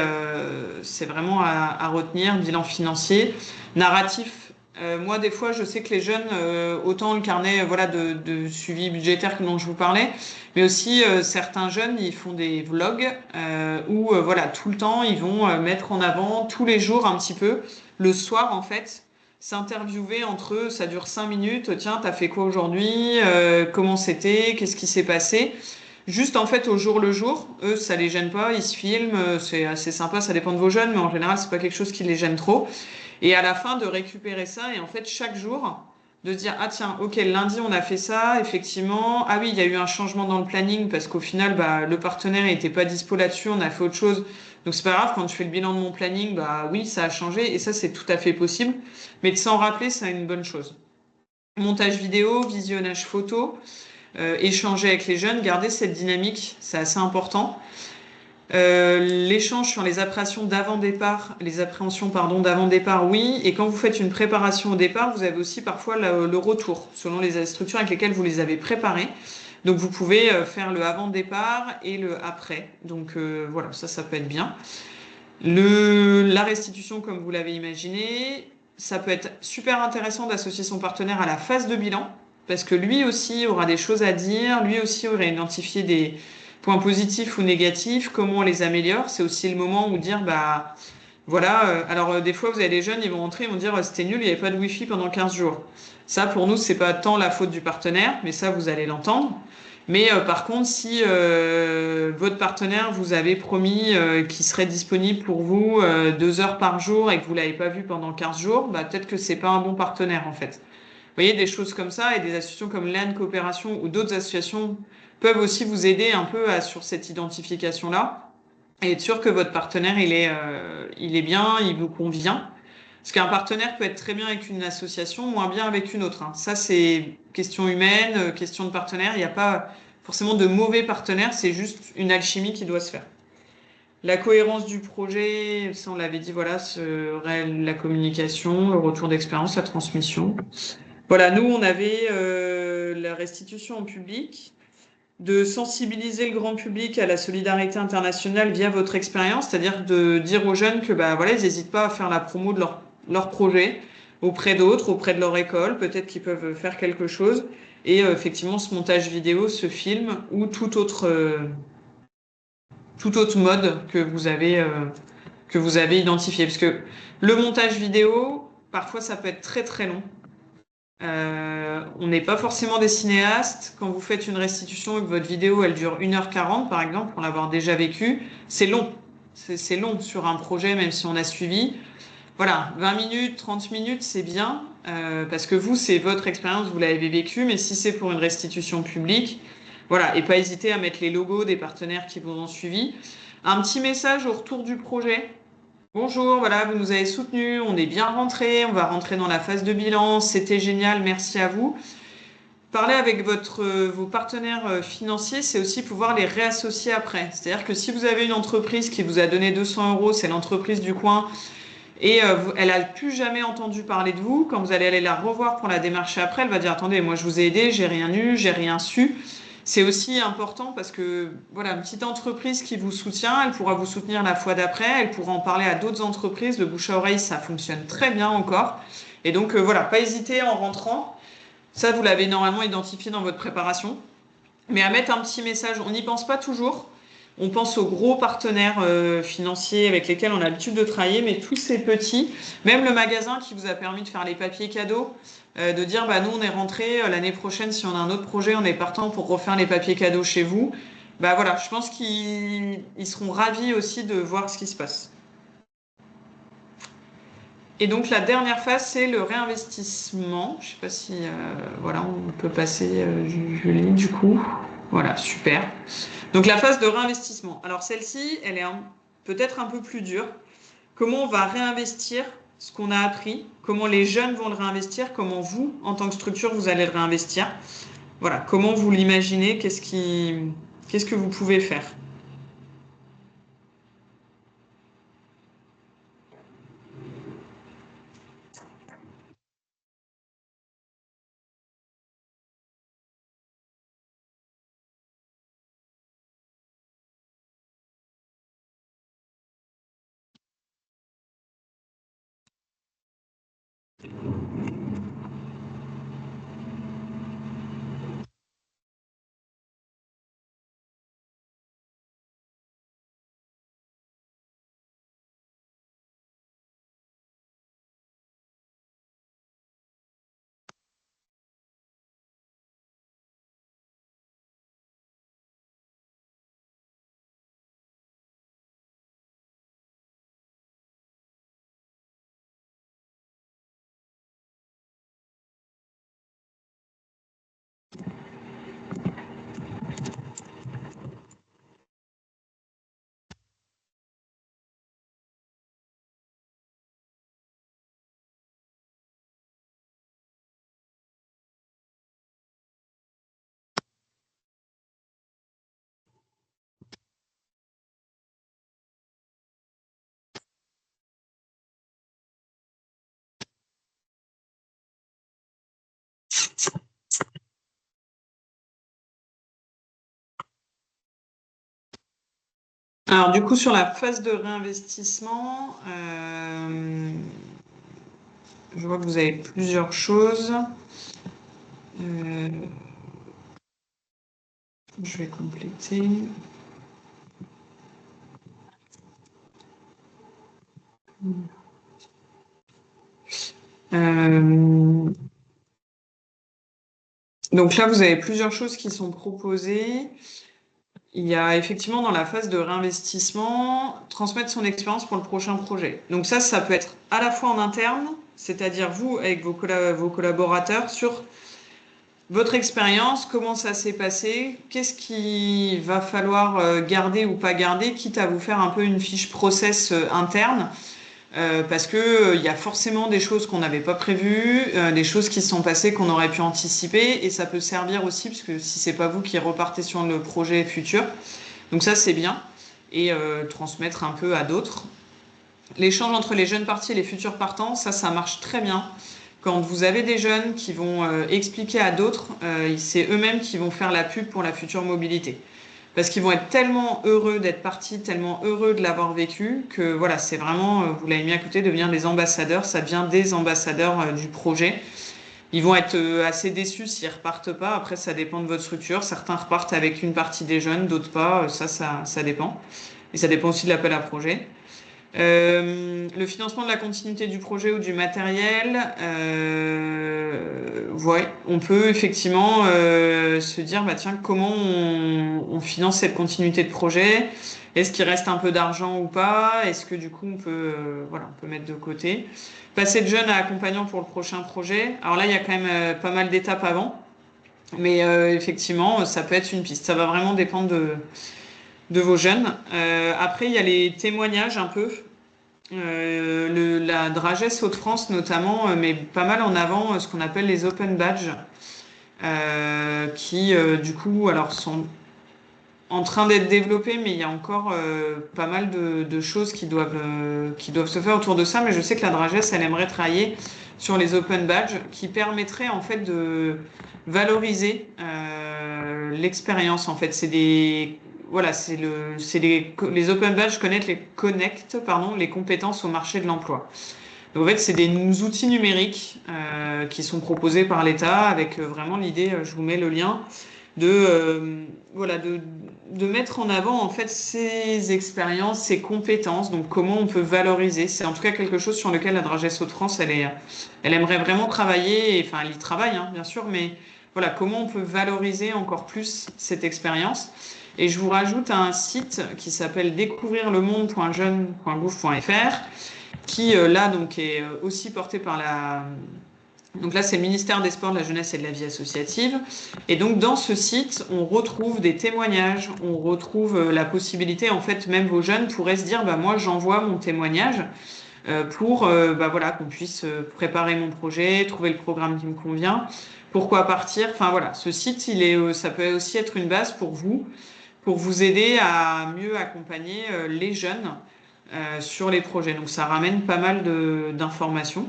vraiment à retenir, bilan financier, narratif. Moi, des fois, je sais que les jeunes, autant le carnet voilà, de suivi budgétaire que dont je vous parlais, mais aussi certains jeunes, ils font des vlogs où voilà, tout le temps, ils vont mettre en avant tous les jours un petit peu, le soir en fait, s'interviewer entre eux, ça dure 5 minutes. Tiens, t'as fait quoi aujourd'hui? Comment c'était? Qu'est-ce qui s'est passé? Juste en fait au jour le jour, eux ça les gêne pas, ils se filment, c'est assez sympa, ça dépend de vos jeunes, mais en général c'est pas quelque chose qui les gêne trop. Et à la fin de récupérer ça et en fait chaque jour de se dire ah tiens ok lundi on a fait ça effectivement, ah oui il y a eu un changement dans le planning parce qu'au final bah le partenaire n'était pas dispo là-dessus, on a fait autre chose. Donc c'est pas grave quand je fais le bilan de mon planning bah oui ça a changé et ça c'est tout à fait possible, mais de s'en rappeler c'est une bonne chose. Montage vidéo, visionnage photo, échanger avec les jeunes, garder cette dynamique, c'est assez important. L'échange sur les appréhensions pardon d'avant-départ, oui. Et quand vous faites une préparation au départ, vous avez aussi parfois le retour selon les structures avec lesquelles vous les avez préparées. Donc vous pouvez faire le avant-départ et le après. Donc voilà, ça peut être bien. La restitution, comme vous l'avez imaginé, ça peut être super intéressant d'associer son partenaire à la phase de bilan, parce que lui aussi aura des choses à dire, lui aussi aura identifié des points positifs ou négatifs, comment on les améliore. C'est aussi le moment où dire, bah voilà, des fois vous avez des jeunes, ils vont rentrer, ils vont dire, c'était nul, il n'y avait pas de Wi-Fi pendant 15 jours. Ça, pour nous, c'est pas tant la faute du partenaire, mais ça, vous allez l'entendre. Mais par contre, si votre partenaire vous avait promis qu'il serait disponible pour vous 2 heures par jour et que vous l'avez pas vu pendant 15 jours, bah, peut-être que c'est pas un bon partenaire en fait. Vous voyez, des choses comme ça et des associations comme LAN Coopération ou d'autres associations peuvent aussi vous aider un peu sur cette identification-là et être sûr que votre partenaire, il est bien, il vous convient. Parce qu'un partenaire peut être très bien avec une association, moins bien avec une autre, hein. Ça, c'est question humaine, question de partenaire. Il n'y a pas forcément de mauvais partenaires, c'est juste une alchimie qui doit se faire. La cohérence du projet, ça on l'avait dit, voilà, la communication, le retour d'expérience, la transmission. Voilà, nous on avait la restitution en public, de sensibiliser le grand public à la solidarité internationale via votre expérience, c'est-à-dire de dire aux jeunes que bah voilà, ils n'hésitent pas à faire la promo de leur projet auprès d'autres, auprès de leur école, peut-être qu'ils peuvent faire quelque chose. Et effectivement, ce montage vidéo, ce film ou tout autre mode que vous avez identifié. Parce que le montage vidéo, parfois, ça peut être très très long. On n'est pas forcément des cinéastes. Quand vous faites une restitution et que votre vidéo elle dure 1h40 par exemple, pour l'avoir déjà vécu, c'est long. C'est long sur un projet, même si on a suivi. Voilà, 20 minutes, 30 minutes, c'est bien, parce que vous, c'est votre expérience, vous l'avez vécu, mais si c'est pour une restitution publique, voilà, et pas hésiter à mettre les logos des partenaires qui vous ont suivi. Un petit message au retour du projet. Bonjour, voilà, vous nous avez soutenus, on est bien rentré, on va rentrer dans la phase de bilan, c'était génial, merci à vous. Parler avec vos partenaires financiers, c'est aussi pouvoir les réassocier après. C'est-à-dire que si vous avez une entreprise qui vous a donné 200 euros, c'est l'entreprise du coin, et elle a plus jamais entendu parler de vous, quand vous allez aller la revoir pour la démarcher après, elle va dire, attendez, moi je vous ai aidé, j'ai rien eu, j'ai rien su. C'est aussi important parce que voilà, une petite entreprise qui vous soutient, elle pourra vous soutenir la fois d'après, elle pourra en parler à d'autres entreprises. Le bouche à oreille, ça fonctionne très bien encore. Et donc voilà, pas hésiter en rentrant. Ça, vous l'avez normalement identifié dans votre préparation. Mais à mettre un petit message, on n'y pense pas toujours. On pense aux gros partenaires financiers avec lesquels on a l'habitude de travailler, mais tous ces petits, même le magasin qui vous a permis de faire les papiers cadeaux, de dire bah nous on est rentré l'année prochaine si on a un autre projet, on est partant pour refaire les papiers cadeaux chez vous. Bah voilà, je pense qu'ils seront ravis aussi de voir ce qui se passe. Et donc la dernière phase, c'est le réinvestissement. Je sais pas si voilà, on peut passer Julie du coup. Voilà, super. Donc la phase de réinvestissement. Alors celle-ci, elle est peut-être un peu plus dure. Comment on va réinvestir ce qu'on a appris? Comment les jeunes vont le réinvestir? Comment vous, en tant que structure, vous allez le réinvestir? Voilà, comment vous l'imaginez? Qu'est-ce que vous pouvez faire? Alors, du coup, sur la phase de réinvestissement, je vois que vous avez plusieurs choses. Je vais compléter. Donc là, vous avez plusieurs choses qui sont proposées. Il y a effectivement dans la phase de réinvestissement, transmettre son expérience pour le prochain projet. Donc ça peut être à la fois en interne, c'est-à-dire vous avec vos collaborateurs sur votre expérience, comment ça s'est passé, qu'est-ce qu'il va falloir garder ou pas garder, quitte à vous faire un peu une fiche process interne. Parce que il y a forcément des choses qu'on n'avait pas prévues, des choses qui se sont passées qu'on aurait pu anticiper, et ça peut servir aussi, parce que si c'est pas vous qui repartez sur le projet futur, donc ça c'est bien, et transmettre un peu à d'autres. L'échange entre les jeunes partis et les futurs partants, ça marche très bien. Quand vous avez des jeunes qui vont expliquer à d'autres, c'est eux-mêmes qui vont faire la pub pour la future mobilité. Parce qu'ils vont être tellement heureux d'être partis, tellement heureux de l'avoir vécu, que voilà, c'est vraiment, vous l'avez mis à côté, devenir des ambassadeurs, ça devient des ambassadeurs du projet. Ils vont être assez déçus s'ils repartent pas. Après, ça dépend de votre structure. Certains repartent avec une partie des jeunes, d'autres pas. Ça dépend. Et ça dépend aussi de l'appel à projet. Le financement de la continuité du projet ou du matériel, ouais, on peut effectivement se dire, bah tiens, comment on finance cette continuité de projet? Est-ce qu'il reste un peu d'argent ou pas? Est-ce que du coup voilà, on peut mettre de côté? Passer de jeune à accompagnant pour le prochain projet. Alors là, il y a quand même pas mal d'étapes avant, mais effectivement, ça peut être une piste. Ça va vraiment dépendre de vos jeunes. Après, il y a les témoignages un peu. La Dragesse Hauts-de-France notamment met pas mal en avant ce qu'on appelle les open badges, qui du coup alors sont en train d'être développés, mais il y a encore pas mal de choses qui doivent se faire autour de ça. Mais je sais que la Dragesse, elle aimerait travailler sur les open badges qui permettraient en fait de valoriser l'expérience. En fait, c'est des voilà, les open badges connectent les compétences au marché de l'emploi. Donc, en fait, c'est des outils numériques qui sont proposés par l'État avec vraiment l'idée, je vous mets le lien, voilà, de mettre en avant en fait ces expériences, ces compétences, donc comment on peut valoriser. C'est en tout cas quelque chose sur lequel la Dragesse Hauts-de-France, elle aimerait vraiment travailler, enfin elle y travaille hein, bien sûr, mais voilà, comment on peut valoriser encore plus cette expérience. Et je vous rajoute un site qui s'appelle découvrirlemonde.jeune.gouv.fr qui là donc est aussi porté par donc là, c'est le ministère des Sports, de la Jeunesse et de la Vie associative. Et donc, dans ce site, on retrouve des témoignages, on retrouve la possibilité, en fait, même vos jeunes pourraient se dire, bah, moi, j'envoie mon témoignage pour bah, voilà, qu'on puisse préparer mon projet, trouver le programme qui me convient, pourquoi partir. Enfin, voilà, ce site, ça peut aussi être une base pour vous aider à mieux accompagner les jeunes sur les projets. Donc, ça ramène pas mal d'informations.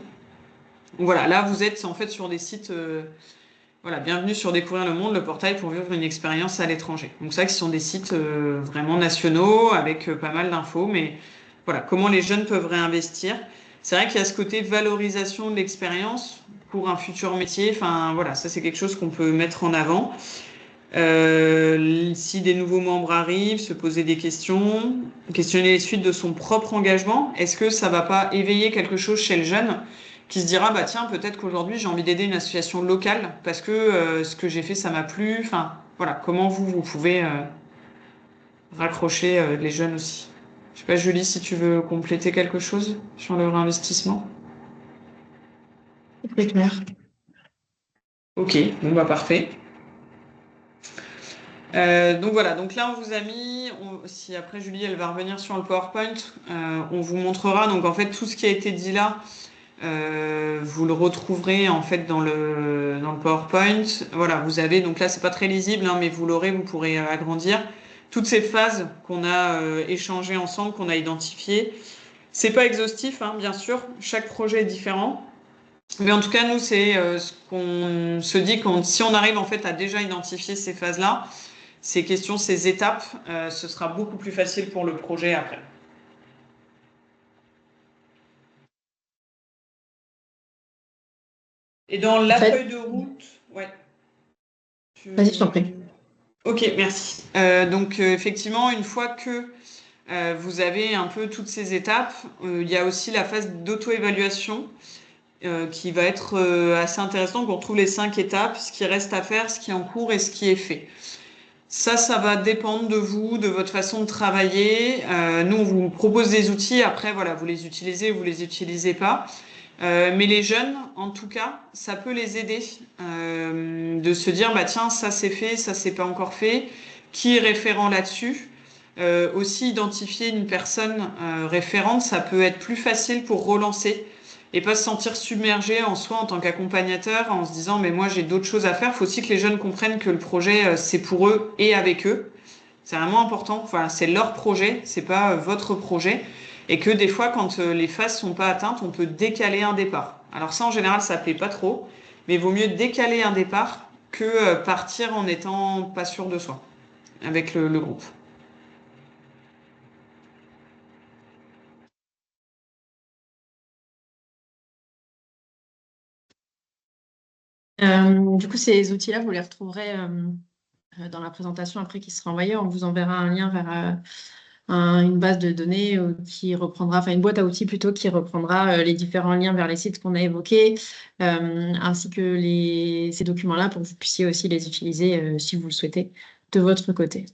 Voilà, là vous êtes en fait sur des sites, voilà, bienvenue sur Découvrir le Monde, le portail pour vivre une expérience à l'étranger. Donc c'est vrai que ce sont des sites vraiment nationaux avec pas mal d'infos, mais voilà, comment les jeunes peuvent réinvestir. C'est vrai qu'il y a ce côté valorisation de l'expérience pour un futur métier. Enfin voilà, ça c'est quelque chose qu'on peut mettre en avant. Si des nouveaux membres arrivent, se poser des questions, questionner les suites de son propre engagement. Est-ce que ça va pas éveiller quelque chose chez le jeune qui se dira, bah tiens, peut-être qu'aujourd'hui j'ai envie d'aider une association locale parce que ce que j'ai fait, ça m'a plu. Enfin, voilà, comment vous pouvez raccrocher les jeunes aussi. Je sais pas, Julie, si tu veux compléter quelque chose sur le réinvestissement. C'est clair. Ok, bon bah parfait. Donc voilà, donc là on vous a mis, si après Julie elle va revenir sur le PowerPoint, on vous montrera donc en fait tout ce qui a été dit là, vous le retrouverez en fait dans le PowerPoint. Voilà, vous avez donc là c'est pas très lisible hein, mais vous l'aurez, vous pourrez agrandir toutes ces phases qu'on a échangées ensemble, qu'on a identifiées. C'est pas exhaustif hein, bien sûr, chaque projet est différent. Mais en tout cas, nous, c'est ce qu'on se dit si on arrive en fait à déjà identifier ces phases-là, ces questions, ces étapes, ce sera beaucoup plus facile pour le projet après. Et dans la feuille de route, ouais. Vas-y, je t'en prie. Ok, merci. Donc effectivement, une fois que vous avez un peu toutes ces étapes, il y a aussi la phase d'auto-évaluation qui va être assez intéressante. On retrouve les 5 étapes, ce qui reste à faire, ce qui est en cours et ce qui est fait. Ça va dépendre de vous, de votre façon de travailler. Nous, on vous propose des outils. Après, voilà, vous les utilisez ou vous les utilisez pas. Mais les jeunes, en tout cas, ça peut les aider de se dire, bah tiens, ça c'est fait, ça c'est pas encore fait. Qui est référent là-dessus? Aussi identifier une personne référente, ça peut être plus facile pour relancer et pas se sentir submergé en soi en tant qu'accompagnateur en se disant mais moi j'ai d'autres choses à faire. Il faut aussi que les jeunes comprennent que le projet c'est pour eux et avec eux. C'est vraiment important. Enfin, c'est leur projet, c'est pas votre projet. Et que des fois, quand les phases sont pas atteintes, on peut décaler un départ. Alors ça, en général, ça plaît pas trop, mais il vaut mieux décaler un départ que partir en étant pas sûr de soi avec le groupe. Du coup, ces outils-là, vous les retrouverez dans la présentation après qui sera envoyée. On vous enverra un lien vers une base de données qui reprendra, enfin une boîte à outils plutôt, qui reprendra les différents liens vers les sites qu'on a évoqués, ainsi que ces documents-là pour que vous puissiez aussi les utiliser si vous le souhaitez de votre côté.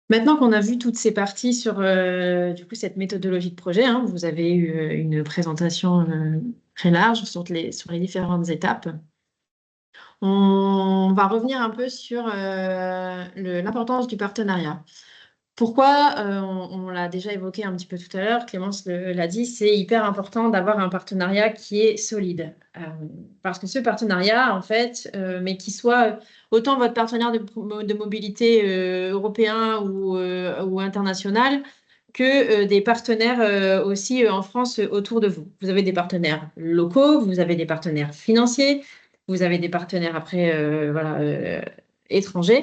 Maintenant qu'on a vu toutes ces parties sur du coup, cette méthodologie de projet, hein, vous avez eu une présentation très large sur les différentes étapes. On va revenir un peu sur l'importance du partenariat. Pourquoi, on l'a déjà évoqué un petit peu tout à l'heure, Clémence l'a dit, c'est hyper important d'avoir un partenariat qui est solide. Parce que ce partenariat, en fait, mais qui soit autant votre partenaire de mobilité européen ou international, que des partenaires aussi en France autour de vous. Vous avez des partenaires locaux, vous avez des partenaires financiers, vous avez des partenaires après voilà, étrangers.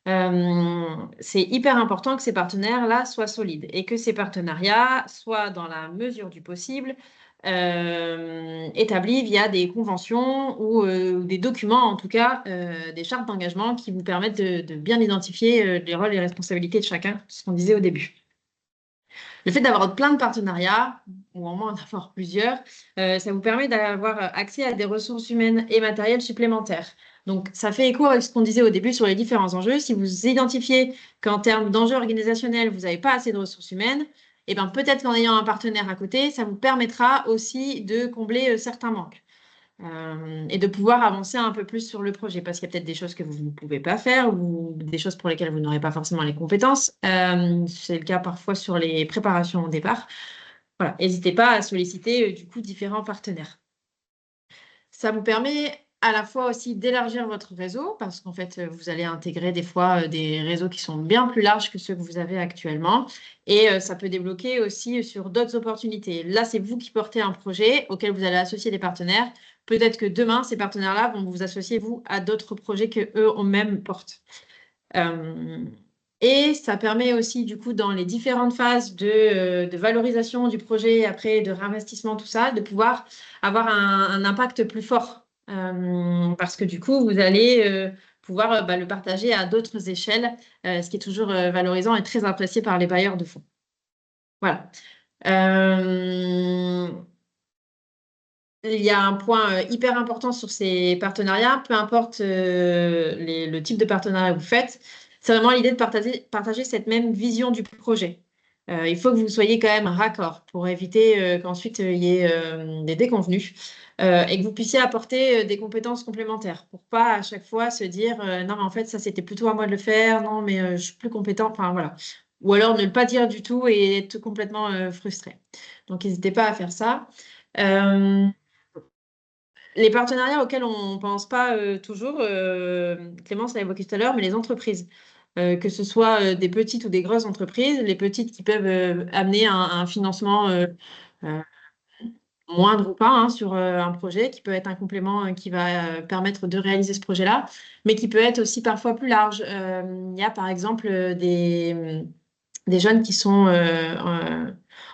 C'est hyper important que ces partenaires-là soient solides et que ces partenariats soient, dans la mesure du possible, établis via des conventions ou des documents, en tout cas, des chartes d'engagement qui vous permettent de bien identifier les rôles et les responsabilités de chacun, ce qu'on disait au début. Le fait d'avoir plein de partenariats, ou au moins d'avoir plusieurs, ça vous permet d'avoir accès à des ressources humaines et matérielles supplémentaires. Donc, ça fait écho avec ce qu'on disait au début sur les différents enjeux. Si vous identifiez qu'en termes d'enjeux organisationnels, vous n'avez pas assez de ressources humaines, eh ben, peut-être qu'en ayant un partenaire à côté, ça vous permettra aussi de combler certains manques. Et de pouvoir avancer un peu plus sur le projet, parce qu'il y a peut-être des choses que vous ne pouvez pas faire ou des choses pour lesquelles vous n'aurez pas forcément les compétences. C'est le cas parfois sur les préparations au départ. Voilà, n'hésitez pas à solliciter du coup différents partenaires. Ça vous permet à la fois aussi d'élargir votre réseau, parce qu'en fait, vous allez intégrer des fois des réseaux qui sont bien plus larges que ceux que vous avez actuellement. Et ça peut débloquer aussi sur d'autres opportunités. Là, c'est vous qui portez un projet auquel vous allez associer des partenaires. Peut-être que demain, ces partenaires-là vont vous associer, vous, à d'autres projets qu'eux-mêmes portent. Et ça permet aussi, du coup, dans les différentes phases de valorisation du projet, après de réinvestissement, tout ça, de pouvoir avoir un impact plus fort. Parce que du coup, vous allez pouvoir le partager à d'autres échelles, ce qui est toujours valorisant et très apprécié par les bailleurs de fonds. Voilà. Il y a un point hyper important sur ces partenariats, peu importe le type de partenariat que vous faites, c'est vraiment l'idée de partager cette même vision du projet. Il faut que vous soyez quand même raccord pour éviter qu'ensuite il y ait des déconvenus et que vous puissiez apporter des compétences complémentaires pour pas à chaque fois se dire non mais en fait ça c'était plutôt à moi de le faire, non mais je suis plus compétent, enfin voilà. Ou alors ne le pas dire du tout et être complètement frustré. Donc n'hésitez pas à faire ça. Les partenariats auxquels on ne pense pas toujours, Clémence l'a évoqué tout à l'heure, mais les entreprises, que ce soit des petites ou des grosses entreprises, les petites qui peuvent amener un financement euh, moindre ou pas hein, sur un projet, qui peut être un complément qui va permettre de réaliser ce projet-là, mais qui peut être aussi parfois plus large. Il y a par exemple des jeunes qui sont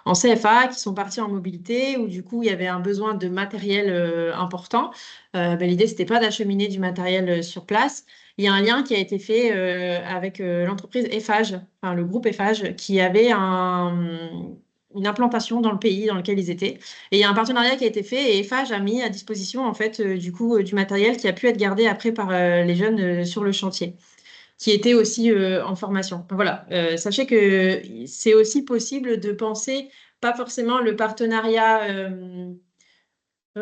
en CFA, qui sont partis en mobilité, où du coup il y avait un besoin de matériel important. Ben, l'idée, c'était pas d'acheminer du matériel sur place. Il y a un lien qui a été fait avec l'entreprise Eiffage, enfin le groupe Eiffage, qui avait une implantation dans le pays dans lequel ils étaient. Et il y a un partenariat qui a été fait et Eiffage a mis à disposition en fait du coup du matériel qui a pu être gardé après par les jeunes sur le chantier qui était aussi en formation. Voilà, sachez que c'est aussi possible de penser pas forcément le partenariat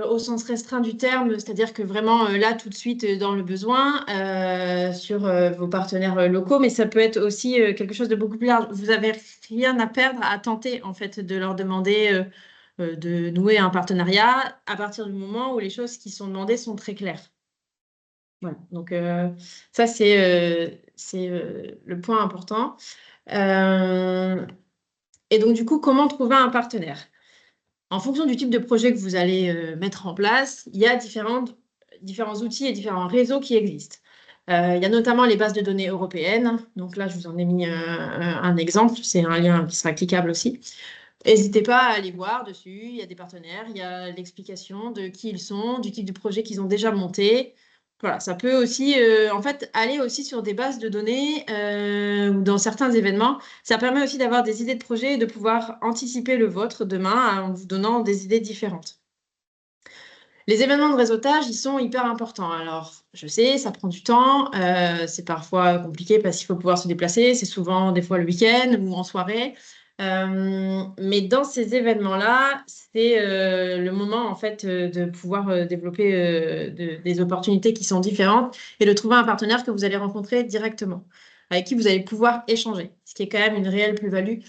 au sens restreint du terme, c'est-à-dire que vraiment là tout de suite dans le besoin sur vos partenaires locaux, mais ça peut être aussi quelque chose de beaucoup plus large. Vous avez rien à perdre à tenter en fait de leur demander de nouer un partenariat à partir du moment où les choses qui sont demandées sont très claires. Voilà. Donc ça c'est le point important. Et donc du coup, comment trouver un partenaire? En fonction du type de projet que vous allez mettre en place, il y a différents outils et différents réseaux qui existent. Il y a notamment les bases de données européennes. Donc là, je vous en ai mis un exemple. C'est un lien qui sera cliquable aussi. N'hésitez pas à aller voir dessus. Il y a des partenaires, il y a l'explication de qui ils sont, du type de projet qu'ils ont déjà monté. Voilà, ça peut aussi, en fait, aller aussi sur des bases de données ou dans certains événements. Ça permet aussi d'avoir des idées de projet et de pouvoir anticiper le vôtre demain en vous donnant des idées différentes. Les événements de réseautage, ils sont hyper importants. Alors, je sais, ça prend du temps, c'est parfois compliqué parce qu'il faut pouvoir se déplacer, c'est souvent des fois le week-end ou en soirée. Mais dans ces événements-là, c'est le moment en fait de pouvoir développer des opportunités qui sont différentes et de trouver un partenaire que vous allez rencontrer directement, avec qui vous allez pouvoir échanger, ce qui est quand même une réelle plus-value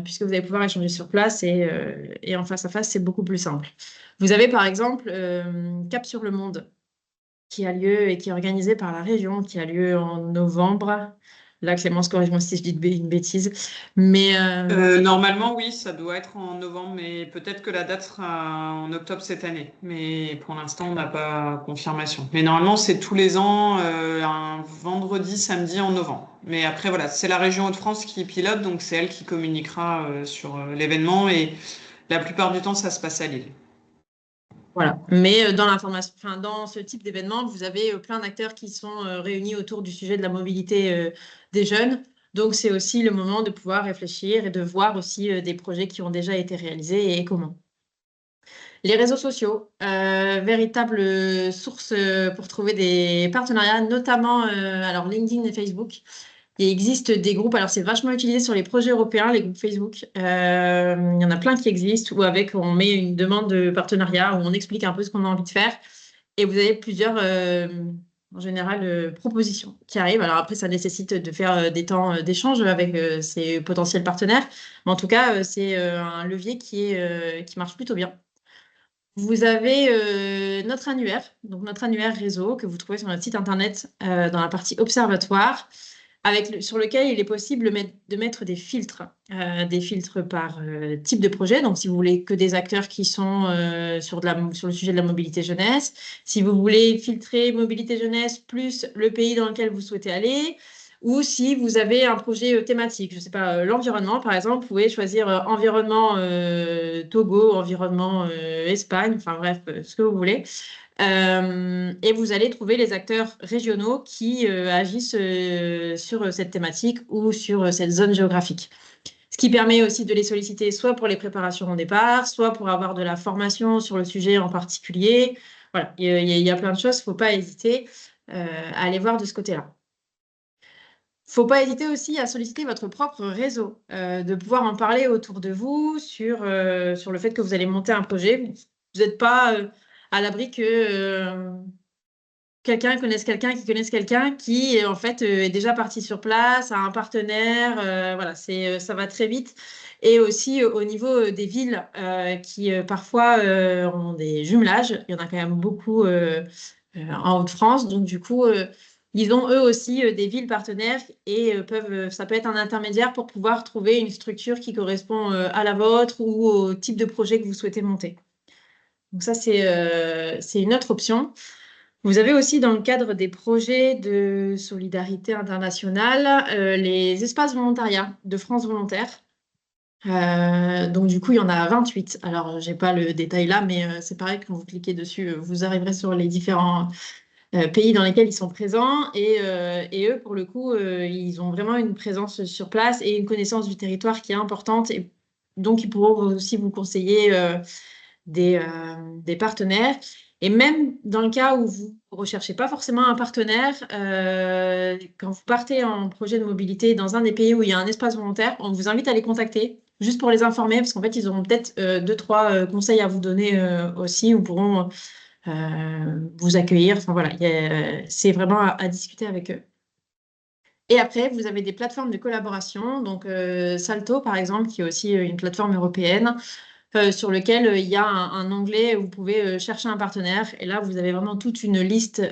puisque vous allez pouvoir échanger sur place et en face à face, c'est beaucoup plus simple. Vous avez par exemple Cap sur le Monde qui a lieu et qui est organisé par la région, qui a lieu en novembre. Là, Clémence, corrige-moi si je dis une bêtise. Mais Normalement, oui, ça doit être en novembre, mais peut-être que la date sera en octobre cette année. Mais pour l'instant, on n'a pas confirmation. Mais normalement, c'est tous les ans, un vendredi, samedi en novembre. Mais après, voilà, c'est la région Hauts-de-France qui pilote, donc c'est elle qui communiquera sur l'événement. Et la plupart du temps, ça se passe à Lille. voilà. Mais dans l'information, enfin, dans ce type d'événement, vous avez plein d'acteurs qui sont réunis autour du sujet de la mobilité des jeunes. Donc, c'est aussi le moment de pouvoir réfléchir et de voir aussi des projets qui ont déjà été réalisés et comment. Les réseaux sociaux, véritable source pour trouver des partenariats, notamment alors LinkedIn et Facebook. Il existe des groupes, alors c'est vachement utilisé sur les projets européens, les groupes Facebook. Il y en a plein qui existent où avec on met une demande de partenariat, où on explique un peu ce qu'on a envie de faire. Et vous avez plusieurs, en général, propositions qui arrivent. Alors après, ça nécessite de faire des temps d'échange avec ces potentiels partenaires. Mais en tout cas, c'est un levier qui marche plutôt bien. Vous avez notre annuaire, donc notre annuaire réseau que vous trouvez sur notre site internet dans la partie observatoire, sur lequel il est possible de mettre des filtres par type de projet. Donc, si vous voulez que des acteurs qui sont sur le sujet de la mobilité jeunesse, si vous voulez filtrer mobilité jeunesse plus le pays dans lequel vous souhaitez aller, ou si vous avez un projet thématique, je ne sais pas, l'environnement, par exemple, vous pouvez choisir environnement Togo, environnement Espagne, enfin bref, ce que vous voulez. Et vous allez trouver les acteurs régionaux qui agissent sur cette thématique ou sur cette zone géographique. Ce qui permet aussi de les solliciter soit pour les préparations au départ, soit pour avoir de la formation sur le sujet en particulier. Voilà, il y a plein de choses, il ne faut pas hésiter à aller voir de ce côté-là. Il ne faut pas hésiter aussi à solliciter votre propre réseau, de pouvoir en parler autour de vous sur le fait que vous allez monter un projet. Vous n'êtes pas à l'abri que quelqu'un connaisse quelqu'un qui connaisse quelqu'un qui, en fait, est déjà parti sur place, a un partenaire. Voilà, ça va très vite. Et aussi au niveau des villes qui parfois ont des jumelages. Il y en a quand même beaucoup en Hauts-de-France. Donc, du coup, ils ont eux aussi des villes partenaires et ça peut être un intermédiaire pour pouvoir trouver une structure qui correspond à la vôtre ou au type de projet que vous souhaitez monter. Donc ça, c'est une autre option. Vous avez aussi dans le cadre des projets de solidarité internationale les espaces volontariats de France Volontaire. Donc du coup, il y en a 28. Alors, j'ai pas le détail là, mais c'est pareil, quand vous cliquez dessus, vous arriverez sur les différents pays dans lesquels ils sont présents. Et eux, pour le coup, ils ont vraiment une présence sur place et une connaissance du territoire qui est importante. Et donc, ils pourront aussi vous conseiller des partenaires. Et même dans le cas où vous ne recherchez pas forcément un partenaire, quand vous partez en projet de mobilité dans un des pays où il y a un espace volontaire, on vous invite à les contacter juste pour les informer, parce qu'en fait, ils auront peut-être deux, trois conseils à vous donner aussi, ou pourront vous accueillir. Enfin voilà, c'est vraiment à discuter avec eux. Et après, vous avez des plateformes de collaboration, donc Salto par exemple, qui est aussi une plateforme européenne sur lequel il y a un onglet où vous pouvez chercher un partenaire. Et là, vous avez vraiment toute une liste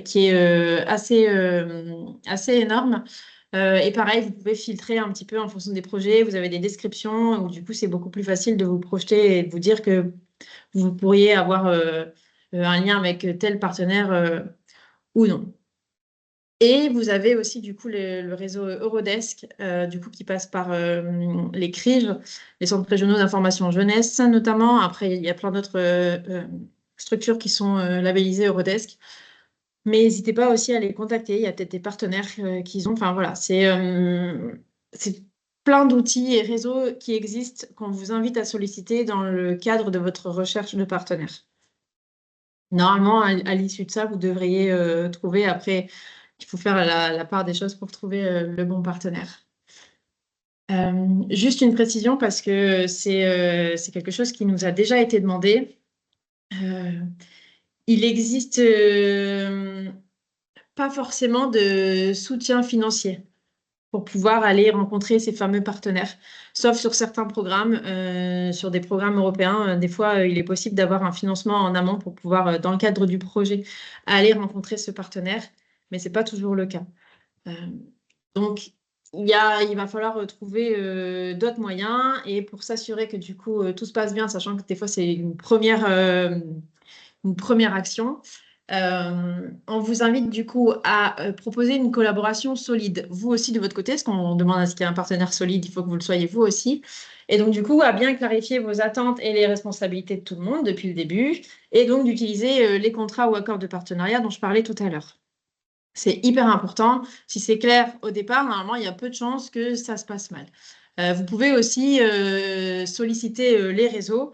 qui est assez énorme. Et pareil, vous pouvez filtrer un petit peu en fonction des projets. Vous avez des descriptions où du coup, c'est beaucoup plus facile de vous projeter et de vous dire que vous pourriez avoir un lien avec tel partenaire ou non. Et vous avez aussi du coup le réseau Eurodesk, du coup qui passe par les CRIJ, les centres régionaux d'information jeunesse notamment. Après, il y a plein d'autres structures qui sont labellisées Eurodesk. Mais n'hésitez pas aussi à les contacter. Il y a peut-être des partenaires qu'ils ont. Enfin voilà, c'est plein d'outils et réseaux qui existent qu'on vous invite à solliciter dans le cadre de votre recherche de partenaires. Normalement, à l'issue de ça, vous devriez trouver après. Il faut faire la part des choses pour trouver le bon partenaire. Juste une précision parce que c'est quelque chose qui nous a déjà été demandé. Il existe pas forcément de soutien financier pour pouvoir aller rencontrer ces fameux partenaires, sauf sur certains programmes, sur des programmes européens. Des fois, il est possible d'avoir un financement en amont pour pouvoir, dans le cadre du projet, aller rencontrer ce partenaire, mais ce n'est pas toujours le cas. Euh, donc, il va falloir trouver d'autres moyens et pour s'assurer que du coup tout se passe bien, sachant que des fois c'est une première action, on vous invite du coup à proposer une collaboration solide, vous aussi de votre côté, parce qu'on demande à ce qu'il y ait un partenaire solide, il faut que vous le soyez vous aussi. Et donc du coup, à bien clarifier vos attentes et les responsabilités de tout le monde depuis le début, et donc d'utiliser les contrats ou accords de partenariat dont je parlais tout à l'heure. C'est hyper important. Si c'est clair au départ, normalement, il y a peu de chances que ça se passe mal. Vous pouvez aussi solliciter les réseaux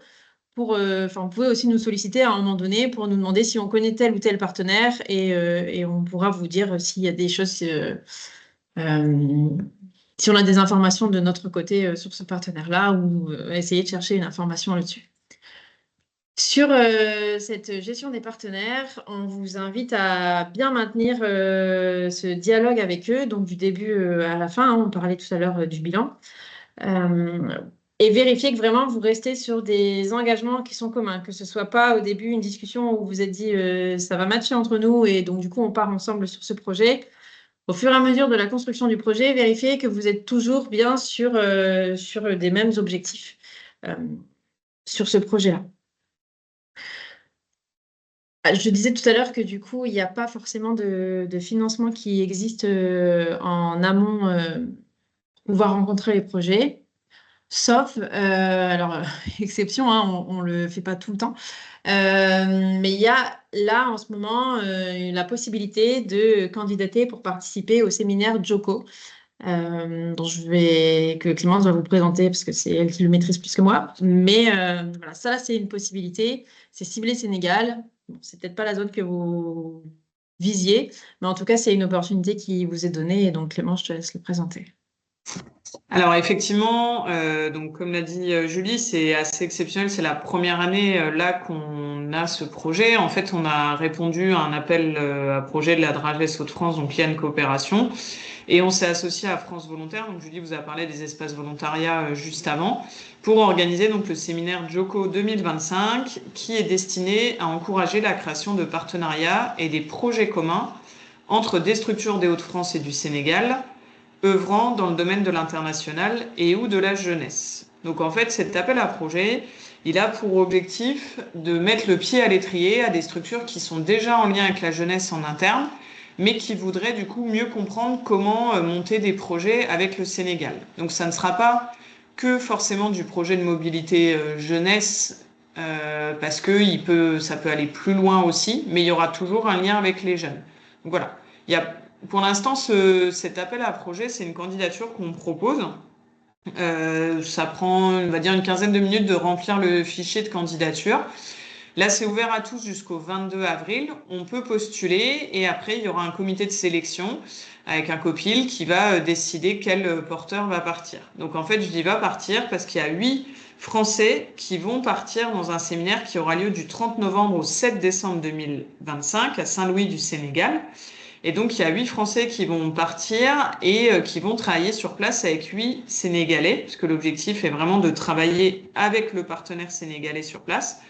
vous pouvez aussi nous solliciter à un moment donné pour nous demander si on connaît tel ou tel partenaire et on pourra vous dire s'il y a des choses, euh, si on a des informations de notre côté sur ce partenaire-là ou essayer de chercher une information là-dessus. Sur cette gestion des partenaires, on vous invite à bien maintenir ce dialogue avec eux, donc du début à la fin, hein, on parlait tout à l'heure du bilan, euh, et vérifier que vraiment vous restez sur des engagements qui sont communs, que ce soit pas au début une discussion où vous vous êtes dit ça va matcher entre nous et donc du coup on part ensemble sur ce projet. Au fur et à mesure de la construction du projet, vérifiez que vous êtes toujours bien sur des mêmes objectifs euh, sur ce projet-là. Je disais tout à l'heure que du coup, il n'y a pas forcément de financement qui existe en amont pour pouvoir rencontrer les projets, sauf, alors, exception, hein, on ne le fait pas tout le temps, mais il y a là en ce moment la possibilité de candidater pour participer au séminaire JOCO, que Clémence va vous présenter parce que c'est elle qui le maîtrise plus que moi. Mais voilà, ça, là, c'est une possibilité. C'est ciblé Sénégal. Bon, c'est peut-être pas la zone que vous visiez, mais en tout cas, c'est une opportunité qui vous est donnée. Et donc, Clémence, je te laisse le présenter. Alors effectivement, donc comme l'a dit Julie, c'est assez exceptionnel. C'est la première année là qu'on a ce projet. En fait, on a répondu à un appel à projet de la Drages Hauts-de-France, donc Liane Coopération, et on s'est associé à France Volontaire. Donc Julie vous a parlé des espaces volontariat juste avant pour organiser donc le séminaire JOCO 2025, qui est destiné à encourager la création de partenariats et des projets communs entre des structures des Hauts-de-France et du Sénégal œuvrant dans le domaine de l'international et ou de la jeunesse. Donc en fait, cet appel à projet, Il a pour objectif de mettre le pied à l'étrier à des structures qui sont déjà en lien avec la jeunesse en interne, mais qui voudraient du coup mieux comprendre comment monter des projets avec le Sénégal. Donc ça ne sera pas que forcément du projet de mobilité jeunesse, parce que ça peut aller plus loin aussi, mais il y aura toujours un lien avec les jeunes. Donc voilà. Pour l'instant, cet appel à projet, c'est une candidature qu'on propose. Ça prend, on va dire, une quinzaine de minutes de remplir le fichier de candidature. Là, c'est ouvert à tous jusqu'au 22 avril. On peut postuler et après, il y aura un comité de sélection avec un copil qui va décider quel porteur va partir. Donc, en fait, je dis va partir parce qu'il y a 8 Français qui vont partir dans un séminaire qui aura lieu du 30 novembre au 7 décembre 2025 à Saint-Louis du Sénégal. Et donc, il y a 8 Français qui vont partir et qui vont travailler sur place avec 8 Sénégalais, puisque l'objectif est vraiment de travailler avec le partenaire sénégalais sur place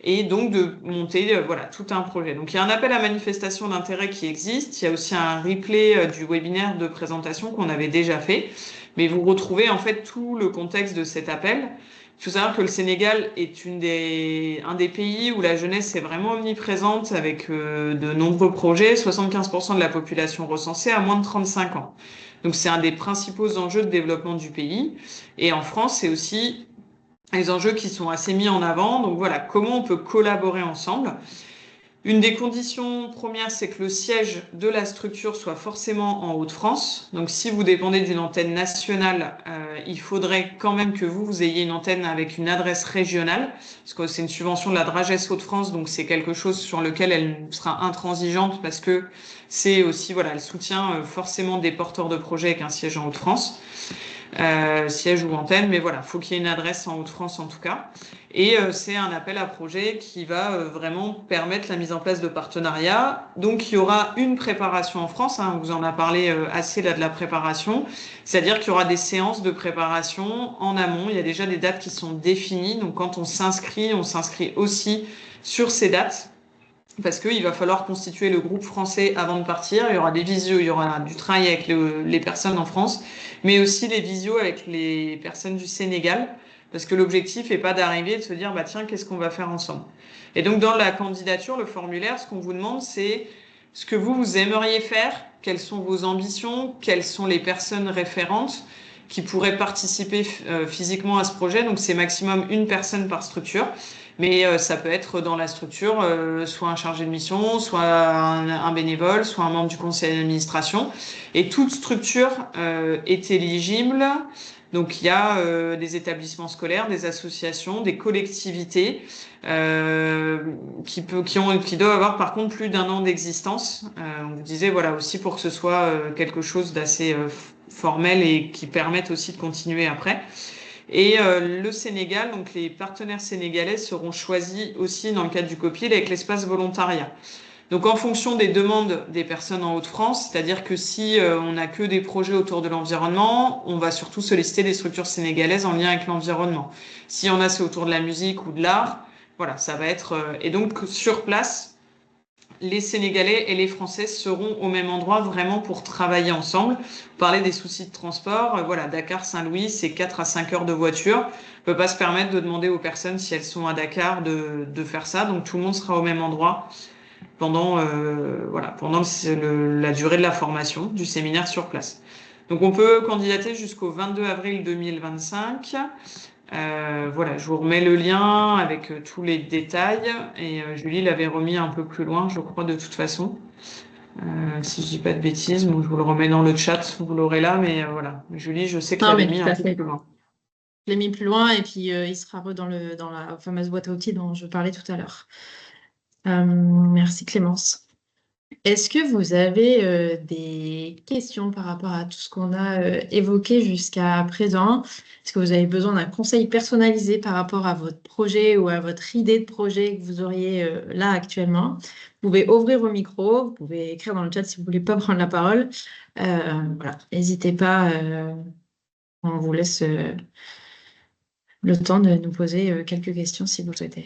et donc de monter voilà, tout un projet. Donc, il y a un appel à manifestation d'intérêt qui existe. Il y a aussi un replay du webinaire de présentation qu'on avait déjà fait. Mais vous retrouvez en fait tout le contexte de cet appel. Il faut savoir que le Sénégal est un des pays où la jeunesse est vraiment omniprésente avec de nombreux projets. 75% de la population recensée a moins de 35 ans. Donc c'est un des principaux enjeux de développement du pays. Et en France, c'est aussi les enjeux qui sont assez mis en avant. Donc voilà, comment on peut collaborer ensemble. Une des conditions premières, c'est que le siège de la structure soit forcément en Hauts-de-France. Donc, si vous dépendez d'une antenne nationale, il faudrait quand même que vous ayez une antenne avec une adresse régionale, parce que c'est une subvention de la Dragesse Hauts-de-France, donc c'est quelque chose sur lequel elle sera intransigeante, parce que c'est aussi, voilà, elle soutient forcément des porteurs de projets avec un siège en Hauts-de-France. Siège ou antenne, mais voilà, faut qu'il y ait une adresse en Hauts-de-France en tout cas. Et c'est un appel à projet qui va vraiment permettre la mise en place de partenariats. Donc il y aura une préparation en France, hein, on vous en a parlé assez là de la préparation, c'est-à-dire qu'il y aura des séances de préparation en amont. Il y a déjà des dates qui sont définies, donc quand on s'inscrit aussi sur ces dates. Parce qu'il va falloir constituer le groupe français avant de partir. Il y aura des visios, il y aura du travail avec les personnes en France, mais aussi les visios avec les personnes du Sénégal, parce que l'objectif n'est pas d'arriver et de se dire, bah tiens, qu'est-ce qu'on va faire ensemble? Et donc, dans la candidature, le formulaire, ce qu'on vous demande, c'est ce que vous aimeriez faire, quelles sont vos ambitions, quelles sont les personnes référentes qui pourraient participer physiquement à ce projet. Donc, c'est maximum une personne par structure. Mais ça peut être dans la structure, soit un chargé de mission, soit un bénévole, soit un membre du conseil d'administration. Et toute structure est éligible. Donc il y a des établissements scolaires, des associations, des collectivités qui doivent avoir par contre plus d'1 an d'existence. On vous disait voilà aussi pour que ce soit quelque chose d'assez formel et qui permette aussi de continuer après. Et le Sénégal, donc les partenaires sénégalais seront choisis aussi dans le cadre du COPIL avec l'espace volontariat. Donc en fonction des demandes des personnes en Hauts-de-France, c'est-à-dire que si on n'a que des projets autour de l'environnement, on va surtout solliciter des structures sénégalaises en lien avec l'environnement. Si on a c'est autour de la musique ou de l'art, voilà, ça va être... et donc sur place, les Sénégalais et les Français seront au même endroit vraiment pour travailler ensemble. Parler des soucis de transport, voilà, Dakar-Saint-Louis, c'est 4 à 5 heures de voiture. On peut pas se permettre de demander aux personnes si elles sont à Dakar de faire ça. Donc tout le monde sera au même endroit pendant la durée de la formation du séminaire sur place. Donc on peut candidater jusqu'au 22 avril 2025. Voilà, je vous remets le lien avec tous les détails et Julie l'avait remis un peu plus loin, je crois, de toute façon. Si je dis pas de bêtises, bon, je vous le remets dans le chat, vous l'aurez là, mais voilà. Julie, je sais que Non, l'avait mais mis tout un à peu fait. plus loin. Je l'ai mis plus loin et puis il sera dans la fameuse boîte à outils dont je parlais tout à l'heure. Merci Clémence. Est-ce que vous avez des questions par rapport à tout ce qu'on a évoqué jusqu'à présent? Est-ce que vous avez besoin d'un conseil personnalisé par rapport à votre projet ou à votre idée de projet que vous auriez là actuellement? Vous pouvez ouvrir vos micros, vous pouvez écrire dans le chat si vous voulez pas prendre la parole. Voilà, n'hésitez pas, on vous laisse le temps de nous poser quelques questions si vous le souhaitez.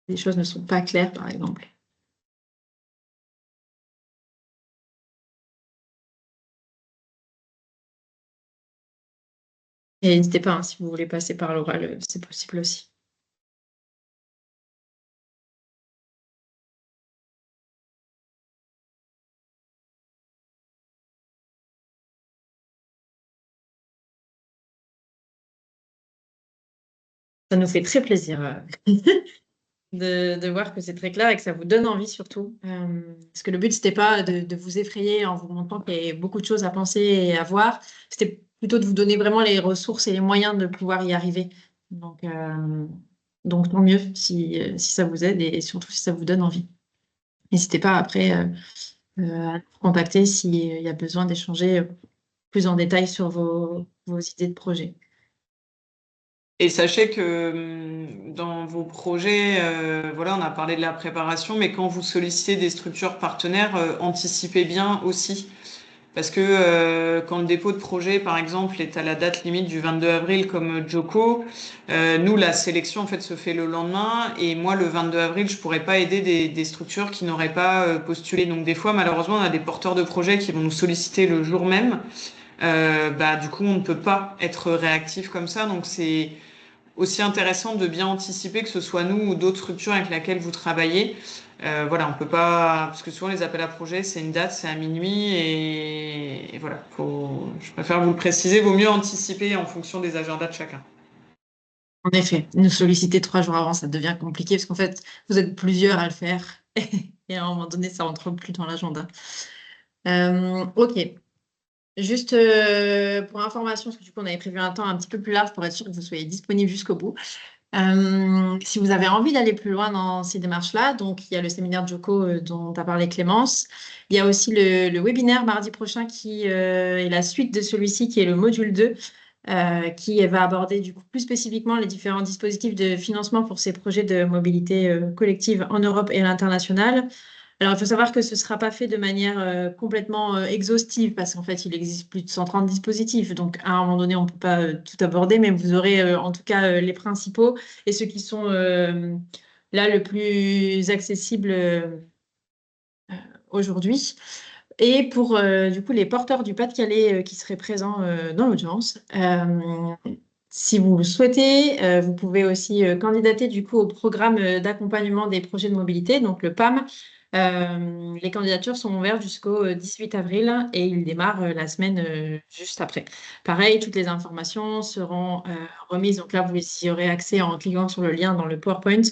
Les choses ne sont pas claires, par exemple. Et n'hésitez pas, hein, si vous voulez passer par l'oral, c'est possible aussi. Ça nous fait très plaisir de voir que c'est très clair et que ça vous donne envie surtout. Parce que le but, c'était pas de vous effrayer en vous montrant qu'il y a beaucoup de choses à penser et à voir. C'était plutôt de vous donner vraiment les ressources et les moyens de pouvoir y arriver. Donc tant mieux si ça vous aide et surtout si ça vous donne envie. N'hésitez pas après à nous contacter s'il y a besoin d'échanger plus en détail sur vos idées de projet. Et sachez que dans vos projets, voilà, on a parlé de la préparation, mais quand vous sollicitez des structures partenaires, anticipez bien aussi. Parce que quand le dépôt de projet, par exemple, est à la date limite du 22 avril comme Joko, nous, la sélection en fait se fait le lendemain. Et moi, le 22 avril, je pourrais pas aider des structures qui n'auraient pas postulé. Donc des fois, malheureusement, on a des porteurs de projets qui vont nous solliciter le jour même. Bah, du coup, on ne peut pas être réactif comme ça. Donc c'est aussi intéressant de bien anticiper que ce soit nous ou d'autres structures avec lesquelles vous travaillez. Voilà, on peut pas, parce que souvent les appels à projets, c'est une date, c'est à minuit et voilà, je préfère vous le préciser, vaut mieux anticiper en fonction des agendas de chacun. En effet, nous solliciter 3 jours avant, ça devient compliqué parce qu'en fait, vous êtes plusieurs à le faire et à un moment donné, ça rentre plus dans l'agenda. Ok. Juste pour information, parce que du coup, on avait prévu un temps un petit peu plus large pour être sûr que vous soyez disponible jusqu'au bout. Si vous avez envie d'aller plus loin dans ces démarches-là, donc il y a le séminaire Joko dont a parlé Clémence. Il y a aussi le webinaire mardi prochain qui est la suite de celui-ci, qui est le module 2, qui va aborder du coup plus spécifiquement les différents dispositifs de financement pour ces projets de mobilité collective en Europe et à l'international. Alors, il faut savoir que ce ne sera pas fait de manière complètement exhaustive parce qu'en fait, il existe plus de 130 dispositifs. Donc, à un moment donné, on ne peut pas tout aborder, mais vous aurez en tout cas les principaux et ceux qui sont là le plus accessibles aujourd'hui. Et pour du coup les porteurs du Pas-de-Calais qui seraient présents dans l'audience, si vous le souhaitez, vous pouvez aussi candidater du coup au programme d'accompagnement des projets de mobilité, donc le PAM. Les candidatures sont ouvertes jusqu'au 18 avril et il démarre la semaine juste après. Pareil, toutes les informations seront remises. Donc là, vous y aurez accès en cliquant sur le lien dans le PowerPoint,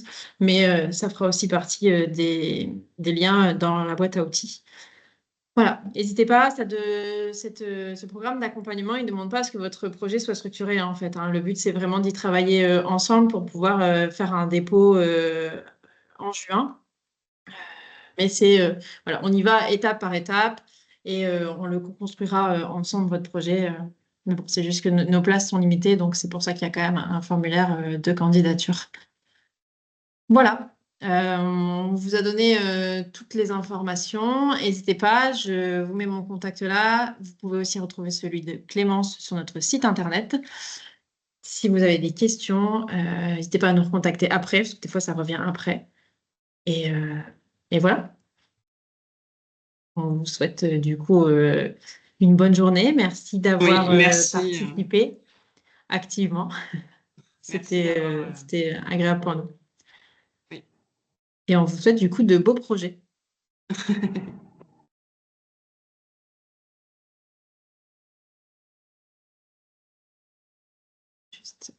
mais ça fera aussi partie des liens dans la boîte à outils. Voilà, n'hésitez pas, ce programme d'accompagnement, il ne demande pas à ce que votre projet soit structuré en fait, hein. Le but, c'est vraiment d'y travailler ensemble pour pouvoir faire un dépôt en juin. Mais voilà, on y va étape par étape et on le construira ensemble, votre projet. Mais bon, c'est juste que nos places sont limitées, donc c'est pour ça qu'il y a quand même un formulaire de candidature. Voilà, on vous a donné toutes les informations. N'hésitez pas, je vous mets mon contact là. Vous pouvez aussi retrouver celui de Clémence sur notre site internet. Si vous avez des questions, n'hésitez pas à nous recontacter après, parce que des fois ça revient après. Et, euh, et voilà, on vous souhaite du coup une bonne journée. Merci Oui, d'avoir merci. participé activement. Merci d'avoir. C'était agréable pour nous. Oui. Et on vous souhaite du coup de beaux projets. Juste